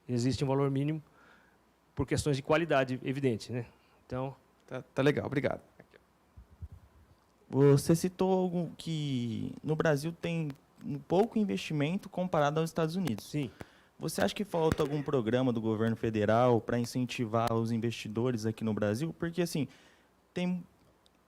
Existe um valor mínimo por questões de qualidade, evidente, né? Então, Tá legal, obrigado. Você citou que no Brasil tem um pouco investimento comparado aos Estados Unidos. sim. Você acha que falta algum programa do governo federal para incentivar os investidores aqui no Brasil? Porque, assim, tem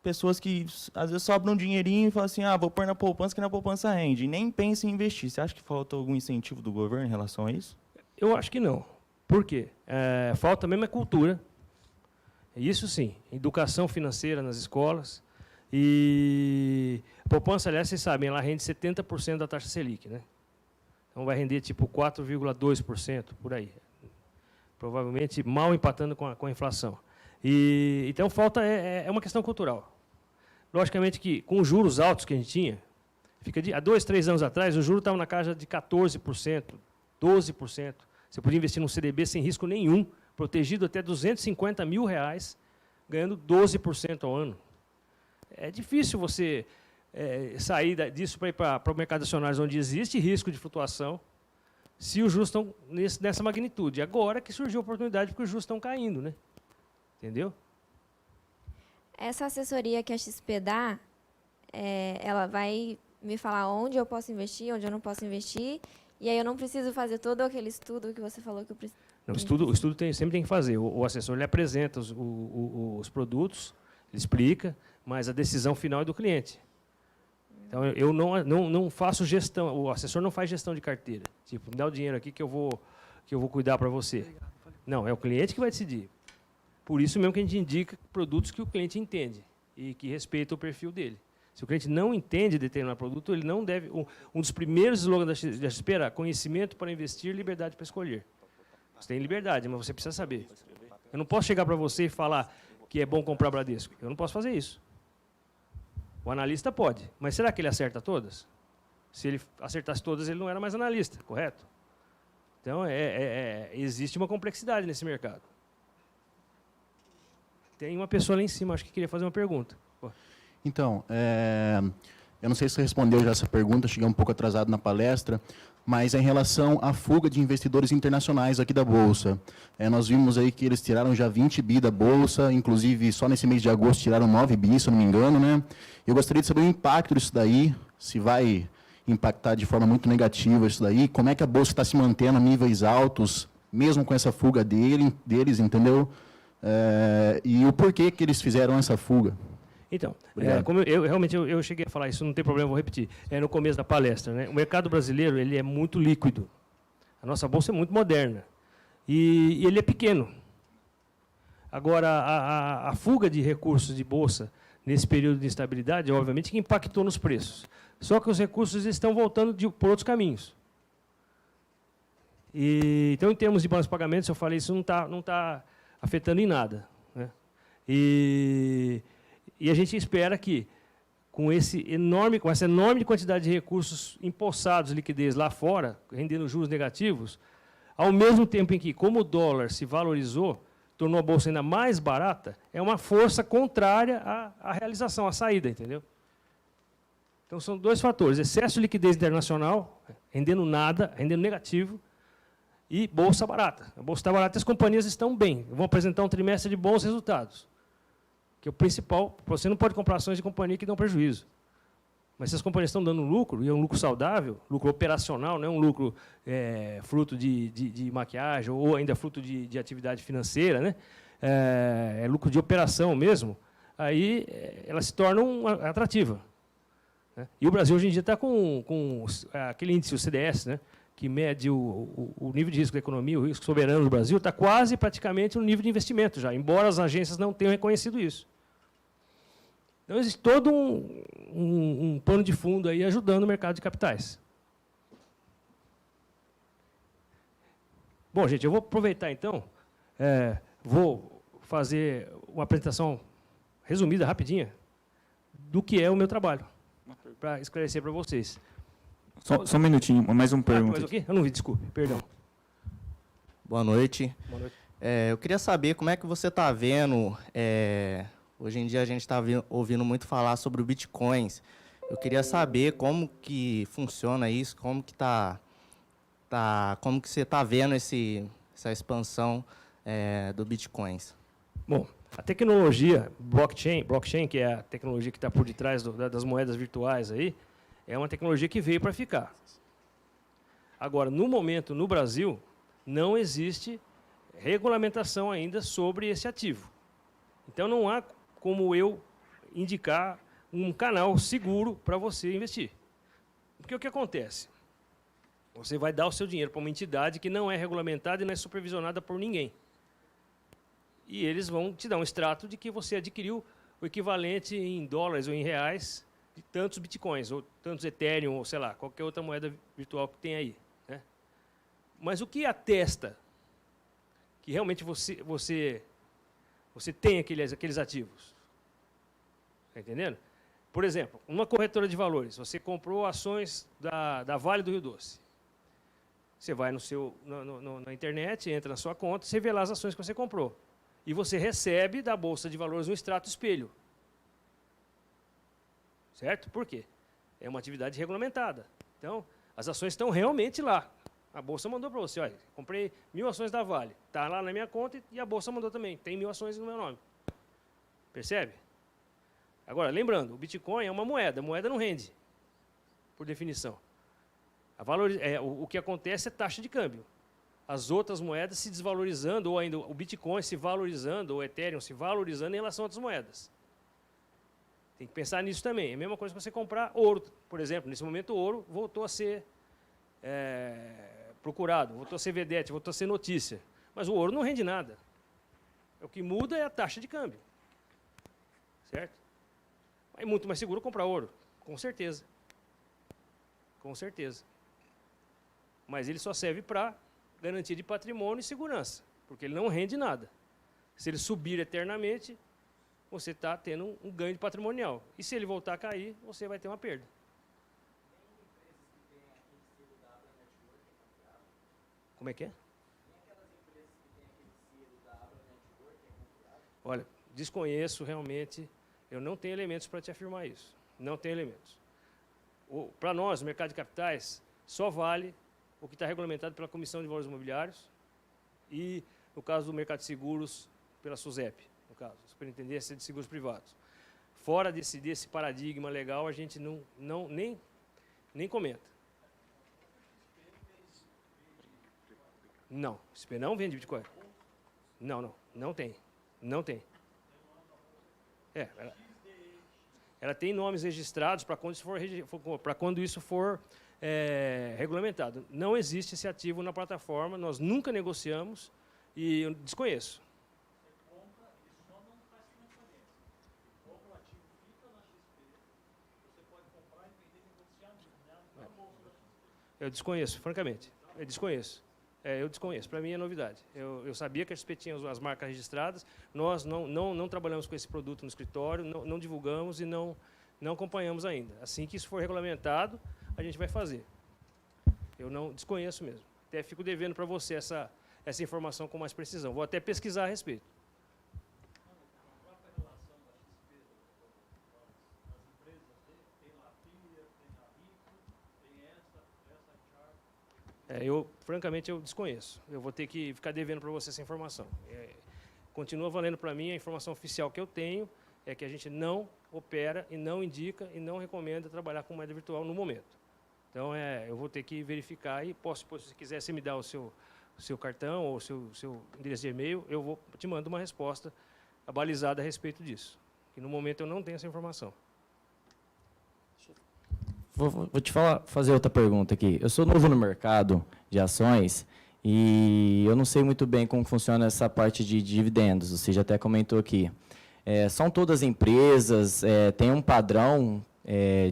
pessoas que às vezes sobram um dinheirinho e falam assim, vou pôr na poupança que na poupança rende, e nem pensa em investir. Você acha que falta algum incentivo do governo em relação a isso? Eu acho que não. Por quê? Falta mesmo a cultura. Isso sim, educação financeira nas escolas. E a poupança, aliás, vocês sabem, ela rende 70% da taxa Selic, né? Então vai render tipo 4,2% por aí. Provavelmente mal empatando com a inflação. Então falta é uma questão cultural. Logicamente que com os juros altos que a gente tinha, há 2, 3 anos atrás, o juro estava na casa de 14%, 12%. Você podia investir num CDB sem risco nenhum, protegido até R$250 mil, ganhando 12% ao ano. É difícil você sair disso para ir para o mercado acionário, onde existe risco de flutuação, se os juros estão nessa magnitude. Agora que surgiu a oportunidade, porque os juros estão caindo, né? Entendeu? Essa assessoria que a XP dá, ela vai me falar onde eu posso investir, onde eu não posso investir, e aí eu não preciso fazer todo aquele estudo que você falou que eu preciso. Não, o estudo sempre tem que fazer. O assessor ele apresenta os produtos, ele explica, mas a decisão final é do cliente. Então, eu não faço gestão, o assessor não faz gestão de carteira. Tipo, me dá o dinheiro aqui que eu vou cuidar para você. Não, é o cliente que vai decidir. Por isso mesmo que a gente indica produtos que o cliente entende e que respeita o perfil dele. Se o cliente não entende determinado produto, ele não deve... Um dos primeiros slogans da XP era conhecimento para investir, liberdade para escolher. Você tem liberdade, mas você precisa saber. Eu não posso chegar para você e falar que é bom comprar Bradesco. Eu não posso fazer isso. O analista pode, mas será que ele acerta todas? Se ele acertasse todas, ele não era mais analista, correto? Então, existe uma complexidade nesse mercado. Tem uma pessoa lá em cima, acho que queria fazer uma pergunta. Então, eu não sei se você respondeu já essa pergunta, cheguei um pouco atrasado na palestra, mas é em relação à fuga de investidores internacionais aqui da Bolsa. Nós vimos aí que eles tiraram já 20 bi da Bolsa, inclusive só nesse mês de agosto tiraram 9 bi, se eu não me engano, né? Eu gostaria de saber o impacto disso daí, se vai impactar de forma muito negativa isso daí, como é que a Bolsa está se mantendo a níveis altos, mesmo com essa fuga deles, entendeu? E o porquê que eles fizeram essa fuga. Então, como realmente eu cheguei a falar isso, não tem problema, vou repetir. No começo da palestra, né? O mercado brasileiro ele é muito líquido. A nossa bolsa é muito moderna. E ele é pequeno. Agora, a fuga de recursos de bolsa nesse período de instabilidade, obviamente, que impactou nos preços. Só que os recursos estão voltando por outros caminhos. Então, em termos de balanço de pagamentos, eu falei, isso não está afetando em nada, né? E a gente espera que, com essa enorme quantidade de recursos empossados, liquidez lá fora, rendendo juros negativos, ao mesmo tempo em que, como o dólar se valorizou, tornou a bolsa ainda mais barata, é uma força contrária à realização, à saída, entendeu? Então, são dois fatores: excesso de liquidez internacional, rendendo nada, rendendo negativo, e bolsa barata. A bolsa está barata e as companhias estão bem, vão apresentar um trimestre de bons resultados. Que é o principal, você não pode comprar ações de companhia que dão prejuízo. Mas se as companhias estão dando lucro, e é um lucro saudável, lucro operacional, não é um lucro fruto de maquiagem, ou ainda fruto de atividade financeira, né? É lucro de operação mesmo, aí ela se torna atrativa. Né? E o Brasil hoje em dia está com aquele índice, o CDS, né? Que mede o nível de risco da economia, o risco soberano do Brasil, está quase praticamente no nível de investimento já, embora as agências não tenham reconhecido isso. Então, existe todo um pano de fundo aí ajudando o mercado de capitais. Bom, gente, eu vou aproveitar, então, vou fazer uma apresentação resumida, rapidinha, do que é o meu trabalho, para esclarecer para vocês. Só um minutinho, mais uma pergunta. Mais o quê? Eu não vi, desculpe, perdão. Boa noite. Boa noite. Eu queria saber como é que você está vendo, hoje em dia a gente está ouvindo muito falar sobre o Bitcoins. Eu queria saber como que funciona isso, como que como que você está vendo essa expansão do Bitcoins. Bom, a tecnologia blockchain, que é a tecnologia que está por detrás das moedas virtuais aí, é uma tecnologia que veio para ficar. Agora, no momento, no Brasil, não existe regulamentação ainda sobre esse ativo. Então, não há como eu indicar um canal seguro para você investir. Porque o que acontece? Você vai dar o seu dinheiro para uma entidade que não é regulamentada e não é supervisionada por ninguém. E eles vão te dar um extrato de que você adquiriu o equivalente em dólares ou em reais de tantos bitcoins, ou tantos Ethereum, ou sei lá, qualquer outra moeda virtual que tem aí, né? Mas o que atesta que realmente você tem aqueles ativos? Está entendendo? Por exemplo, uma corretora de valores, você comprou ações da Vale do Rio Doce. Você vai na internet, entra na sua conta, você vê lá as ações que você comprou. E você recebe da Bolsa de Valores um extrato espelho. Certo? Por quê? É uma atividade regulamentada. Então, as ações estão realmente lá. A Bolsa mandou para você, olha, comprei 1000 ações da Vale. Está lá na minha conta e a Bolsa mandou também. Tem 1000 ações no meu nome. Percebe? Agora, lembrando, o Bitcoin é uma moeda. A moeda não rende, por definição. O que acontece é taxa de câmbio. As outras moedas se desvalorizando, ou ainda o Bitcoin se valorizando, ou o Ethereum se valorizando em relação a outras moedas. Tem que pensar nisso também. É a mesma coisa que você comprar ouro. Por exemplo, nesse momento o ouro voltou a ser procurado, voltou a ser vedete, voltou a ser notícia. Mas o ouro não rende nada. O que muda é a taxa de câmbio. Certo? É muito mais seguro comprar ouro, com certeza. Com certeza. Mas ele só serve para garantia de patrimônio e segurança, porque ele não rende nada. Se ele subir eternamente, você está tendo um ganho de patrimonial. E se ele voltar a cair, você vai ter uma perda. Como é que é? Olha, desconheço realmente, eu não tenho elementos para te afirmar isso. Não tenho elementos. Para nós, o mercado de capitais só vale o que está regulamentado pela Comissão de Valores Imobiliários e, no caso do mercado de seguros, pela SUSEP, no caso, Superintendência de Seguros Privados. Fora desse paradigma legal, a gente nem comenta. Não, XP não vende Bitcoin. Não tem. Não tem. Ela tem nomes registrados para quando isso for regulamentado. Não existe esse ativo na plataforma, nós nunca negociamos e eu desconheço. Eu desconheço, francamente. Eu desconheço. Eu desconheço. Para mim é novidade. Eu sabia que a XP tinha as marcas registradas, nós não trabalhamos com esse produto no escritório, não divulgamos e não acompanhamos ainda. Assim que isso for regulamentado, a gente vai fazer. Eu não desconheço mesmo. Até fico devendo para você essa informação com mais precisão. Vou até pesquisar a respeito. Francamente, eu desconheço. Eu vou ter que ficar devendo para você essa informação. Continua valendo para mim a informação oficial que eu tenho, é que a gente não opera e não indica e não recomenda trabalhar com moeda virtual no momento. Então, eu vou ter que verificar e se você quiser, você me dá o seu cartão ou o seu endereço de e-mail, eu te mando uma resposta abalizada a respeito disso. Que no momento eu não tenho essa informação. Vou te fazer outra pergunta aqui. Eu sou novo no mercado de ações e eu não sei muito bem como funciona essa parte de dividendos. Você já até comentou aqui. São todas empresas? Tem um padrão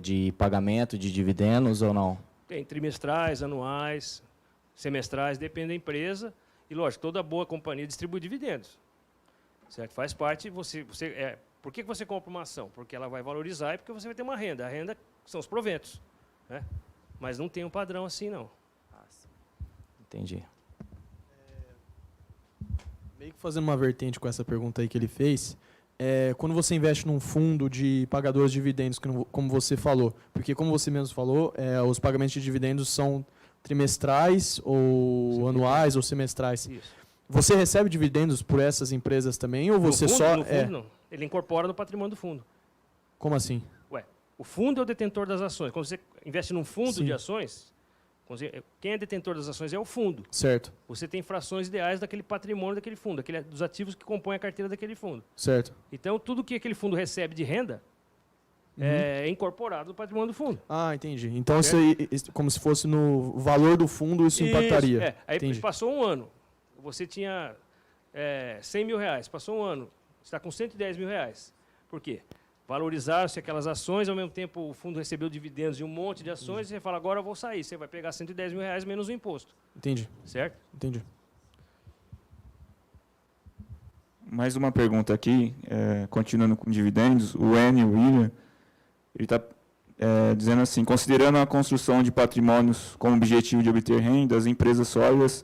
de pagamento de dividendos ou não? Tem trimestrais, anuais, semestrais, depende da empresa E, lógico, toda boa companhia distribui dividendos. Certo? Faz parte, por que você compra uma ação? Porque ela vai valorizar e porque você vai ter uma renda. A renda são os proventos. Né? Mas não tem um padrão assim, não. Entendi. Meio que fazendo uma vertente com essa pergunta aí que ele fez, quando você investe num fundo de pagadores de dividendos, como você falou, porque como você mesmo falou, os pagamentos de dividendos são trimestrais ou anuais ou semestrais. Isso. Você recebe dividendos por essas empresas também ou você no fundo, só... No fundo, não. Ele incorpora no patrimônio do fundo. Como assim? O fundo é o detentor das ações. Quando você investe num fundo Sim. de ações, quem é detentor das ações é o fundo. Certo, Você tem frações ideais daquele patrimônio daquele fundo, dos ativos que compõem a carteira daquele fundo. certo. Então, tudo que aquele fundo recebe de renda é incorporado no patrimônio do fundo. Ah, entendi. Então, isso aí, como se fosse no valor do fundo, isso impactaria. Isso, Aí Entendi. passou um ano, você tinha 100 mil reais, passou um ano, você está com 110 mil reais. Por quê? Valorizaram-se aquelas ações, ao mesmo tempo o fundo recebeu dividendos de um monte de ações, e você fala, agora eu vou sair. Você vai pegar 110 mil reais menos o imposto. Entendi, Certo? entendi. Mais uma pergunta aqui, continuando com dividendos. O Enio William, ele está dizendo assim, considerando a construção de patrimônios como objetivo de obter renda, as empresas sólidas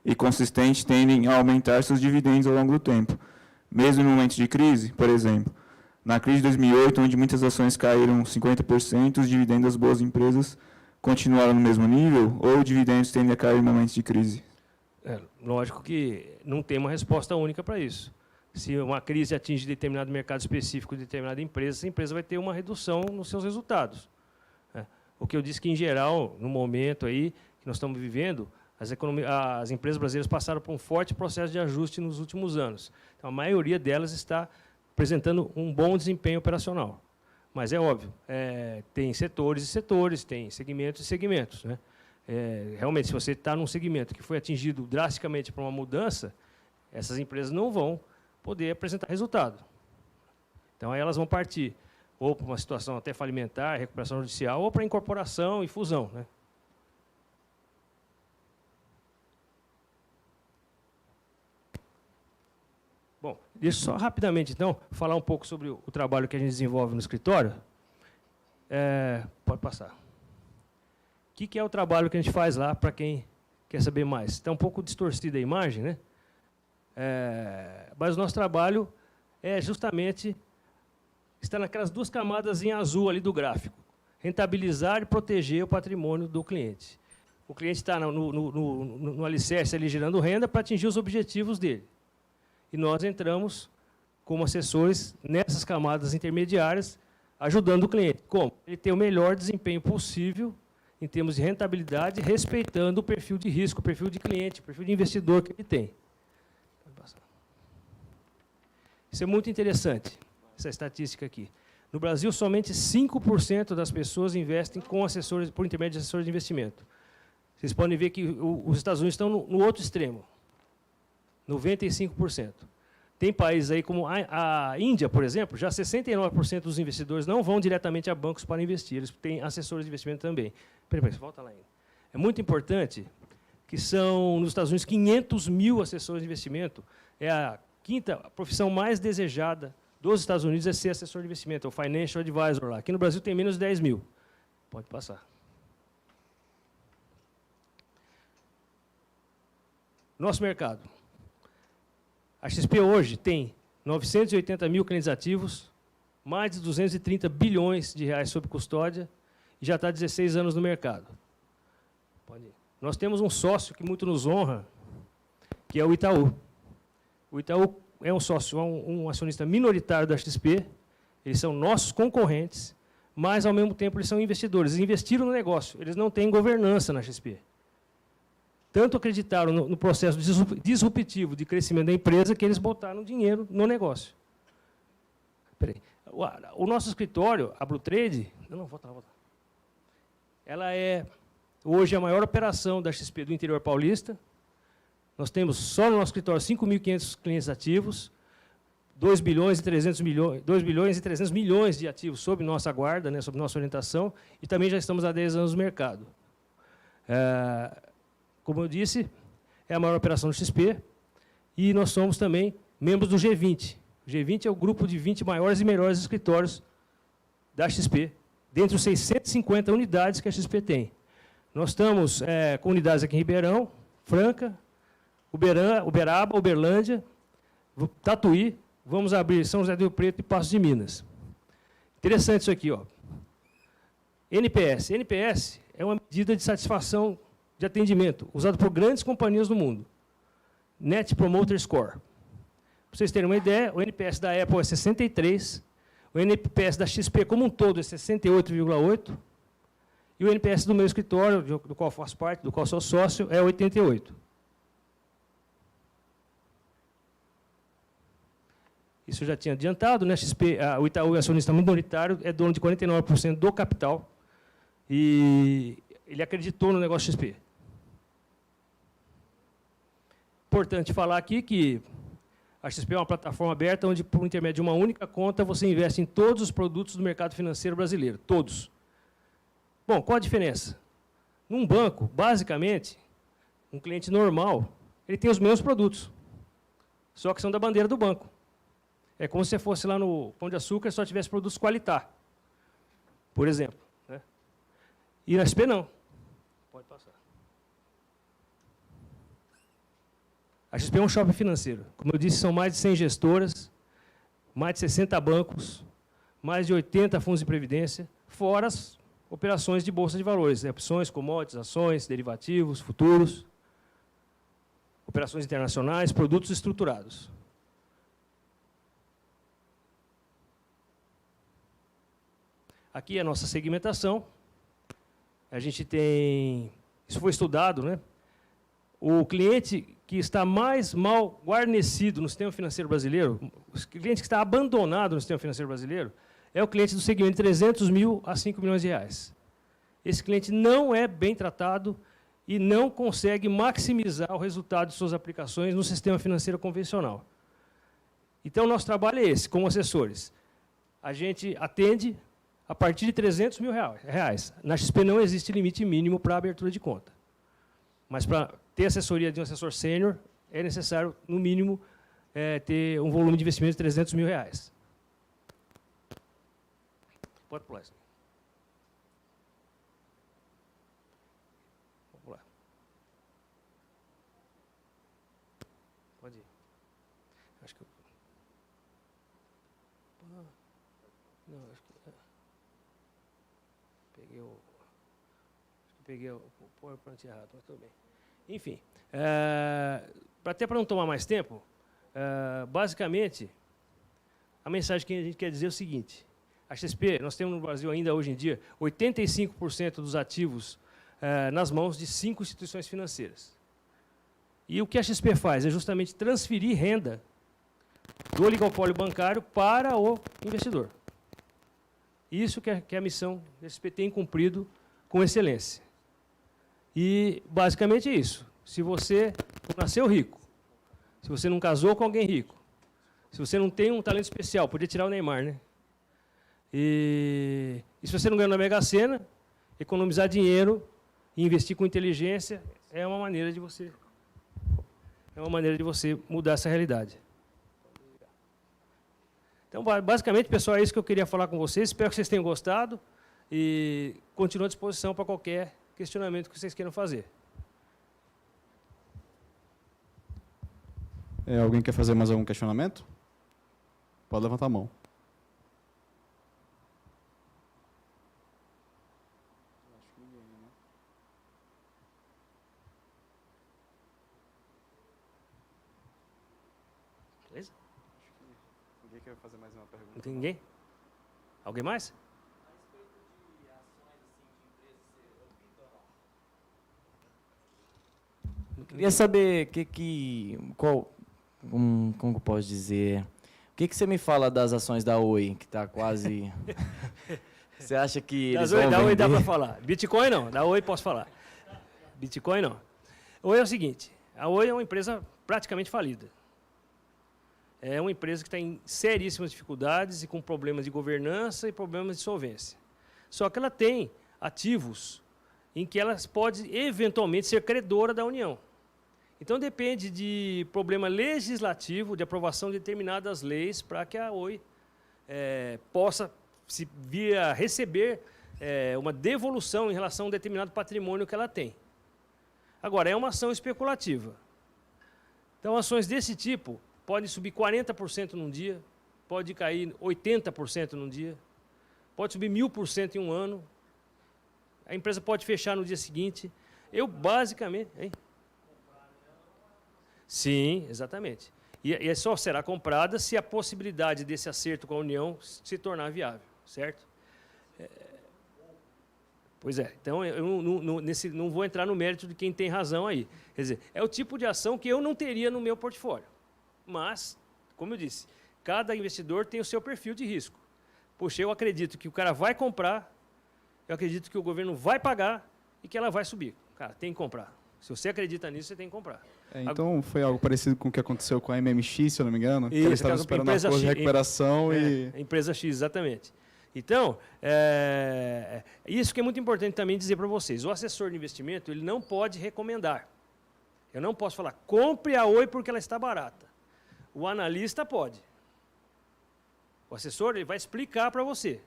e consistentes tendem a aumentar seus dividendos ao longo do tempo. Mesmo no momento de crise, por exemplo. Na crise de 2008, onde muitas ações caíram 50%, os dividendos das boas empresas continuaram no mesmo nível ou dividendos tendem a cair em momentos de crise? Lógico que não tem uma resposta única para isso. Se uma crise atinge determinado mercado específico de determinada empresa, essa empresa vai ter uma redução nos seus resultados. O que eu disse que, em geral, no momento aí que nós estamos vivendo, as empresas brasileiras passaram por um forte processo de ajuste nos últimos anos. Então, a maioria delas está apresentando um bom desempenho operacional. Mas é óbvio, tem setores e setores, tem segmentos e segmentos. Né? Realmente, se você está num segmento que foi atingido drasticamente por uma mudança, essas empresas não vão poder apresentar resultado. Então, aí elas vão partir ou para uma situação até falimentar, recuperação judicial, ou para incorporação e fusão. Né? Bom, deixa eu só rapidamente, então, falar um pouco sobre o trabalho que a gente desenvolve no escritório. Pode passar. O que é o trabalho que a gente faz lá, para quem quer saber mais? Está um pouco distorcida a imagem, né? Mas o nosso trabalho é justamente estar naquelas duas camadas em azul ali do gráfico. Rentabilizar e proteger o patrimônio do cliente. O cliente está no alicerce ali gerando renda para atingir os objetivos dele. E nós entramos como assessores nessas camadas intermediárias, ajudando o cliente. Como? Ele ter o melhor desempenho possível em termos de rentabilidade, respeitando o perfil de risco, o perfil de cliente, o perfil de investidor que ele tem. Isso é muito interessante, essa estatística aqui. No Brasil, somente 5% das pessoas investem com assessores, por intermédio de assessores de investimento. Vocês podem ver que os Estados Unidos estão no outro extremo. 95%. Tem países aí como a Índia, por exemplo, já 69% dos investidores não vão diretamente a bancos para investir, eles têm assessores de investimento também. Peraí, volta lá ainda. É muito importante que são, nos Estados Unidos, 500 mil assessores de investimento. É a quinta profissão mais desejada dos Estados Unidos é ser assessor de investimento, é o Financial Advisor lá. Aqui no Brasil tem menos de 10 mil. Pode passar. Nosso mercado. A XP hoje tem 980 mil clientes ativos, mais de 230 bilhões de reais sob custódia e já está há 16 anos no mercado. Pode ir. Nós temos um sócio que muito nos honra, que é o Itaú. O Itaú é um sócio, um acionista minoritário da XP, eles são nossos concorrentes, mas, ao mesmo tempo, eles são investidores. Eles investiram no negócio, eles não têm governança na XP. Tanto acreditaram no processo disruptivo de crescimento da empresa que eles botaram dinheiro no negócio. Peraí. O nosso escritório, a Blue Trade, volta. Ela é, hoje, a maior operação da XP do interior paulista. Nós temos só no nosso escritório 5.500 clientes ativos, 2 bilhões e 300 milhões de ativos sob nossa guarda, né, sob nossa orientação, e também já estamos há 10 anos no mercado. Como eu disse, é a maior operação do XP, e nós somos também membros do G20. O G20 é o grupo de 20 maiores e melhores escritórios da XP, dentre os 650 unidades que a XP tem. Nós estamos com unidades aqui em Ribeirão, Franca, Uberaba, Uberlândia, Tatuí, vamos abrir São José do Rio Preto e Paços de Minas. Interessante isso aqui, ó. NPS. NPS é uma medida de satisfação de atendimento, usada por grandes companhias do mundo. Net Promoter Score. Para vocês terem uma ideia, o NPS da Apple é 63, o NPS da XP como um todo é 68,8, e o NPS do meu escritório, do qual faço parte, do qual sou sócio, é 88. Isso eu já tinha adiantado, né? O Itaú, acionista minoritário, é dono de 49% do capital, e ele acreditou no negócio XP. Importante falar aqui que a XP é uma plataforma aberta onde, por intermédio de uma única conta, você investe em todos os produtos do mercado financeiro brasileiro, todos. Bom, qual a diferença? Num banco, basicamente, um cliente normal, ele tem os mesmos produtos, só que são da bandeira do banco. É como se você fosse lá no Pão de Açúcar e só tivesse produtos Qualitá, por exemplo. Né? E na XP não. Pode passar. A XP é um shopping financeiro. Como eu disse, são mais de 100 gestoras, mais de 60 bancos, mais de 80 fundos de previdência, fora as operações de bolsa de valores, opções, commodities, ações, derivativos, futuros, operações internacionais, produtos estruturados. Aqui é a nossa segmentação. A gente tem, isso foi estudado, né? O cliente que está mais mal guarnecido no sistema financeiro brasileiro, o cliente que está abandonado no sistema financeiro brasileiro, é o cliente do segmento de 300 mil a 5 milhões de reais. Esse cliente não é bem tratado e não consegue maximizar o resultado de suas aplicações no sistema financeiro convencional. Então, nosso trabalho é esse, como assessores. A gente atende a partir de 300 mil reais. Na XP não existe limite mínimo para a abertura de conta. Mas para ter assessoria de um assessor sênior, é necessário, no mínimo, ter um volume de investimento de 300 mil reais. Pode pular isso. Vamos lá. Pode ir. Acho que eu... Não, acho que... Peguei o PowerPoint errado, mas tudo bem. Enfim, até para não tomar mais tempo, basicamente, a mensagem que a gente quer dizer é o seguinte: a XP, nós temos no Brasil ainda hoje em dia 85% dos ativos nas mãos de 5 instituições financeiras. E o que a XP faz é justamente transferir renda do oligopólio bancário para o investidor. Isso que é a missão da XP tem cumprido com excelência. E, basicamente, é isso. Se você nasceu rico, se você não casou com alguém rico, se você não tem um talento especial, podia tirar o Neymar, né? E se você não ganhou na Mega Sena, economizar dinheiro e investir com inteligência é uma maneira de você mudar essa realidade. Então, basicamente, pessoal, é isso que eu queria falar com vocês. Espero que vocês tenham gostado e continuo à disposição para qualquer questionamento que vocês queiram fazer. Alguém quer fazer mais algum questionamento? Pode levantar a mão. Beleza? Ninguém quer fazer mais uma pergunta? Não tem ninguém? Alguém mais? Queria saber como eu posso dizer, o que você me fala das ações da Oi, que está quase... Você acha que eles vão da Oi dá vender? para falar. Bitcoin não, da Oi posso falar. Bitcoin não. Oi é o seguinte, a Oi é uma empresa praticamente falida. É uma empresa que está em seríssimas dificuldades e com problemas de governança e problemas de solvência. Só que ela tem ativos em que ela pode eventualmente ser credora da União. Então, depende de problema legislativo, de aprovação de determinadas leis, para que a Oi possa se vir a receber uma devolução em relação a um determinado patrimônio que ela tem. Agora, é uma ação especulativa. Então, ações desse tipo podem subir 40% num dia, pode cair 80% num dia, pode subir 1000% em um ano, a empresa pode fechar no dia seguinte. Eu, basicamente... Hein? Sim, exatamente. E só será comprada se a possibilidade desse acerto com a União se tornar viável, certo? Pois é. Então, eu não vou entrar no mérito de quem tem razão aí. Quer dizer, é o tipo de ação que eu não teria no meu portfólio. Mas, como eu disse, cada investidor tem o seu perfil de risco. Poxa, eu acredito que o cara vai comprar, eu acredito que o governo vai pagar e que ela vai subir. Cara, tem que comprar. Se você acredita nisso, você tem que comprar. Então, foi algo parecido com o que aconteceu com a MMX, se eu não me engano? Isso, que eles estavam esperando a coisa de recuperação e... Empresa X, exatamente. Então, isso que é muito importante também dizer para vocês. O assessor de investimento, ele não pode recomendar. Eu não posso falar, compre a Oi porque ela está barata. O analista pode. O assessor, ele vai explicar para você.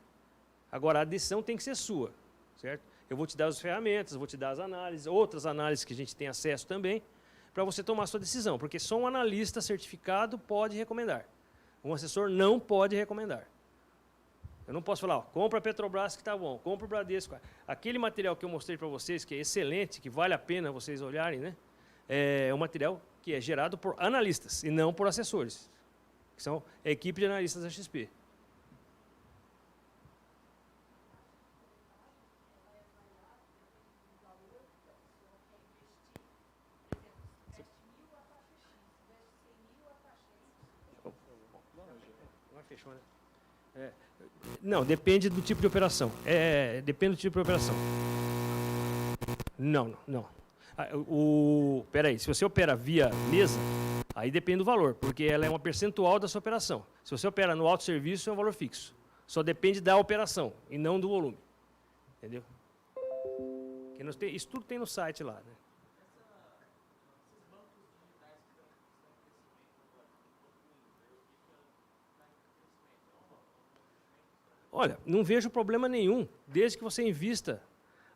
Agora, a decisão tem que ser sua, certo? Eu vou te dar as ferramentas, vou te dar as análises, outras análises que a gente tem acesso também, para você tomar a sua decisão, porque só um analista certificado pode recomendar. Um assessor não pode recomendar. Eu não posso falar, ó, compra a Petrobras que está bom, compra o Bradesco. Aquele material que eu mostrei para vocês, que é excelente, que vale a pena vocês olharem, né? É um material que é gerado por analistas e não por assessores, que são a equipe de analistas da XP. Fechou, né? Não, depende do tipo de operação. Depende do tipo de operação. Não. Peraí, se você opera via mesa, aí depende do valor, porque ela é uma percentual da sua operação. Se você opera no autosserviço, é um valor fixo. Só depende da operação e não do volume. Entendeu? Isso tudo tem no site lá, né? Olha, não vejo problema nenhum, desde que você invista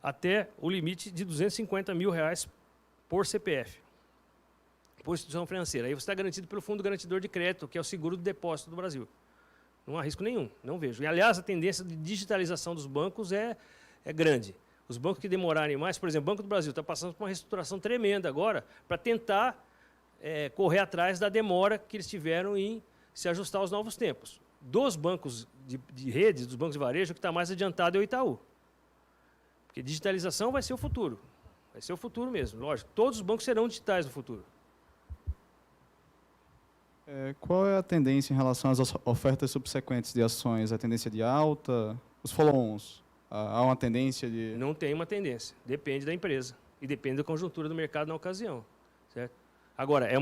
até o limite de R$250 mil por CPF, por instituição financeira. Aí você está garantido pelo Fundo Garantidor de Crédito, que é o seguro do depósito do Brasil. Não há risco nenhum, não vejo. E, aliás, a tendência de digitalização dos bancos é grande. Os bancos que demorarem mais, por exemplo, o Banco do Brasil está passando por uma reestruturação tremenda agora para tentar correr atrás da demora que eles tiveram em se ajustar aos novos tempos. Dos bancos de rede, dos bancos de varejo, o que está mais adiantado é o Itaú. Porque digitalização vai ser o futuro. Vai ser o futuro mesmo, lógico. Todos os bancos serão digitais no futuro. Qual é a tendência em relação às ofertas subsequentes de ações? A tendência de alta? Os follow-ons? Há uma tendência de... Não tem uma tendência. Depende da empresa. E depende da conjuntura do mercado na ocasião. Certo? Agora, é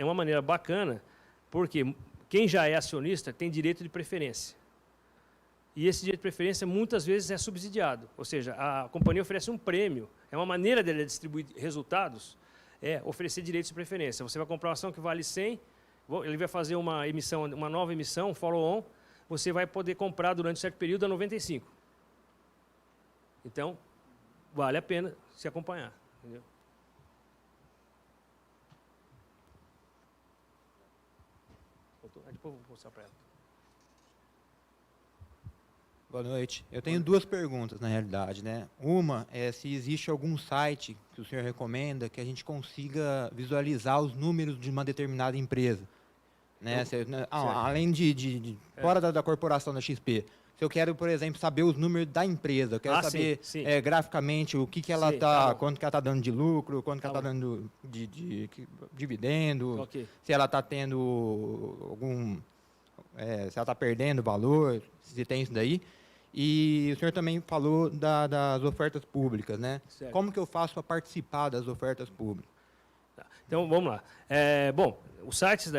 uma maneira bacana, porque quem já é acionista tem direito de preferência. E esse direito de preferência muitas vezes é subsidiado. Ou seja, a companhia oferece um prêmio. É uma maneira dele distribuir resultados, oferecer direitos de preferência. Você vai comprar uma ação que vale 100, ele vai fazer uma nova emissão, um follow-on, você vai poder comprar durante um certo período a 95. Então, vale a pena se acompanhar. Entendeu? Depois eu vou mostrar para ela. Boa noite. Eu tenho duas perguntas, na realidade, né? Uma é se existe algum site que o senhor recomenda que a gente consiga visualizar os números de uma determinada empresa. Né? Além fora da corporação da XP. Se eu quero, por exemplo, saber os números da empresa, eu quero saber sim. Graficamente o que ela está, quanto que ela está dando de lucro, quanto que ela está dando de dividendo, se ela está tendo algum... se ela está perdendo valor, se tem isso daí. E o senhor também falou das ofertas públicas, né? Certo. Como que eu faço para participar das ofertas públicas? Tá. Então, vamos lá. Bom, os sites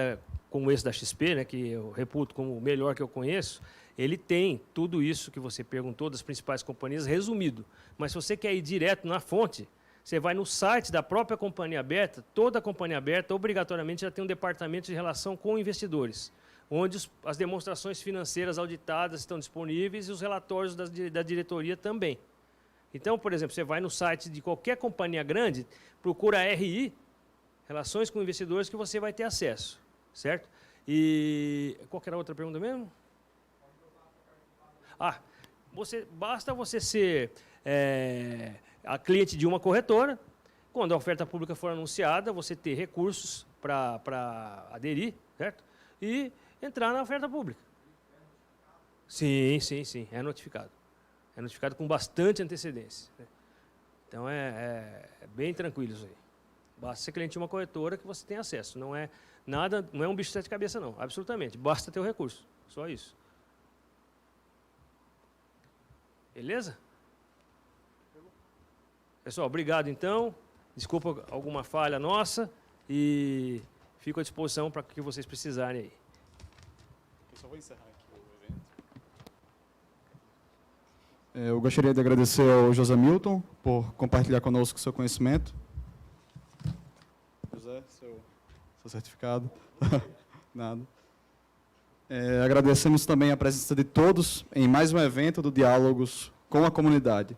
como esse da XP, né, que eu reputo como o melhor que eu conheço, ele tem tudo isso que você perguntou das principais companhias resumido. Mas se você quer ir direto na fonte, Você vai no site da própria companhia aberta, toda a companhia aberta, obrigatoriamente, já tem um departamento de relação com investidores, onde as demonstrações financeiras auditadas estão disponíveis e os relatórios da diretoria também. Então, por exemplo, você vai no site de qualquer companhia grande, procura RI, Relações com Investidores, que você vai ter acesso, certo? E qual que era a outra pergunta mesmo? Basta você ser a cliente de uma corretora, quando a oferta pública for anunciada, você ter recursos para aderir, certo? E entrar na oferta pública. Sim, é notificado. É notificado com bastante antecedência. Então, é bem tranquilo isso aí. Basta ser cliente de uma corretora que você tem acesso. Não é um bicho de sete cabeças, não. Absolutamente. Basta ter o recurso. Só isso. Beleza? Pessoal, obrigado, então. Desculpa alguma falha nossa e fico à disposição para o que vocês precisarem aí. Eu só vou encerrar aqui o evento. Eu gostaria de agradecer ao José Milton por compartilhar conosco o seu conhecimento. José, seu certificado. Nada. Agradecemos também a presença de todos em mais um evento do Diálogos com a Comunidade.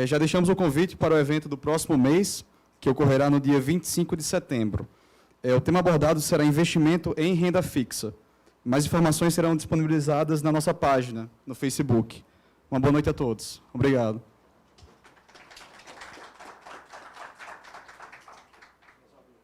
Já deixamos o convite para o evento do próximo mês, que ocorrerá no dia 25 de setembro. O tema abordado será investimento em renda fixa. Mais informações serão disponibilizadas na nossa página, no Facebook. Uma boa noite a todos. Obrigado.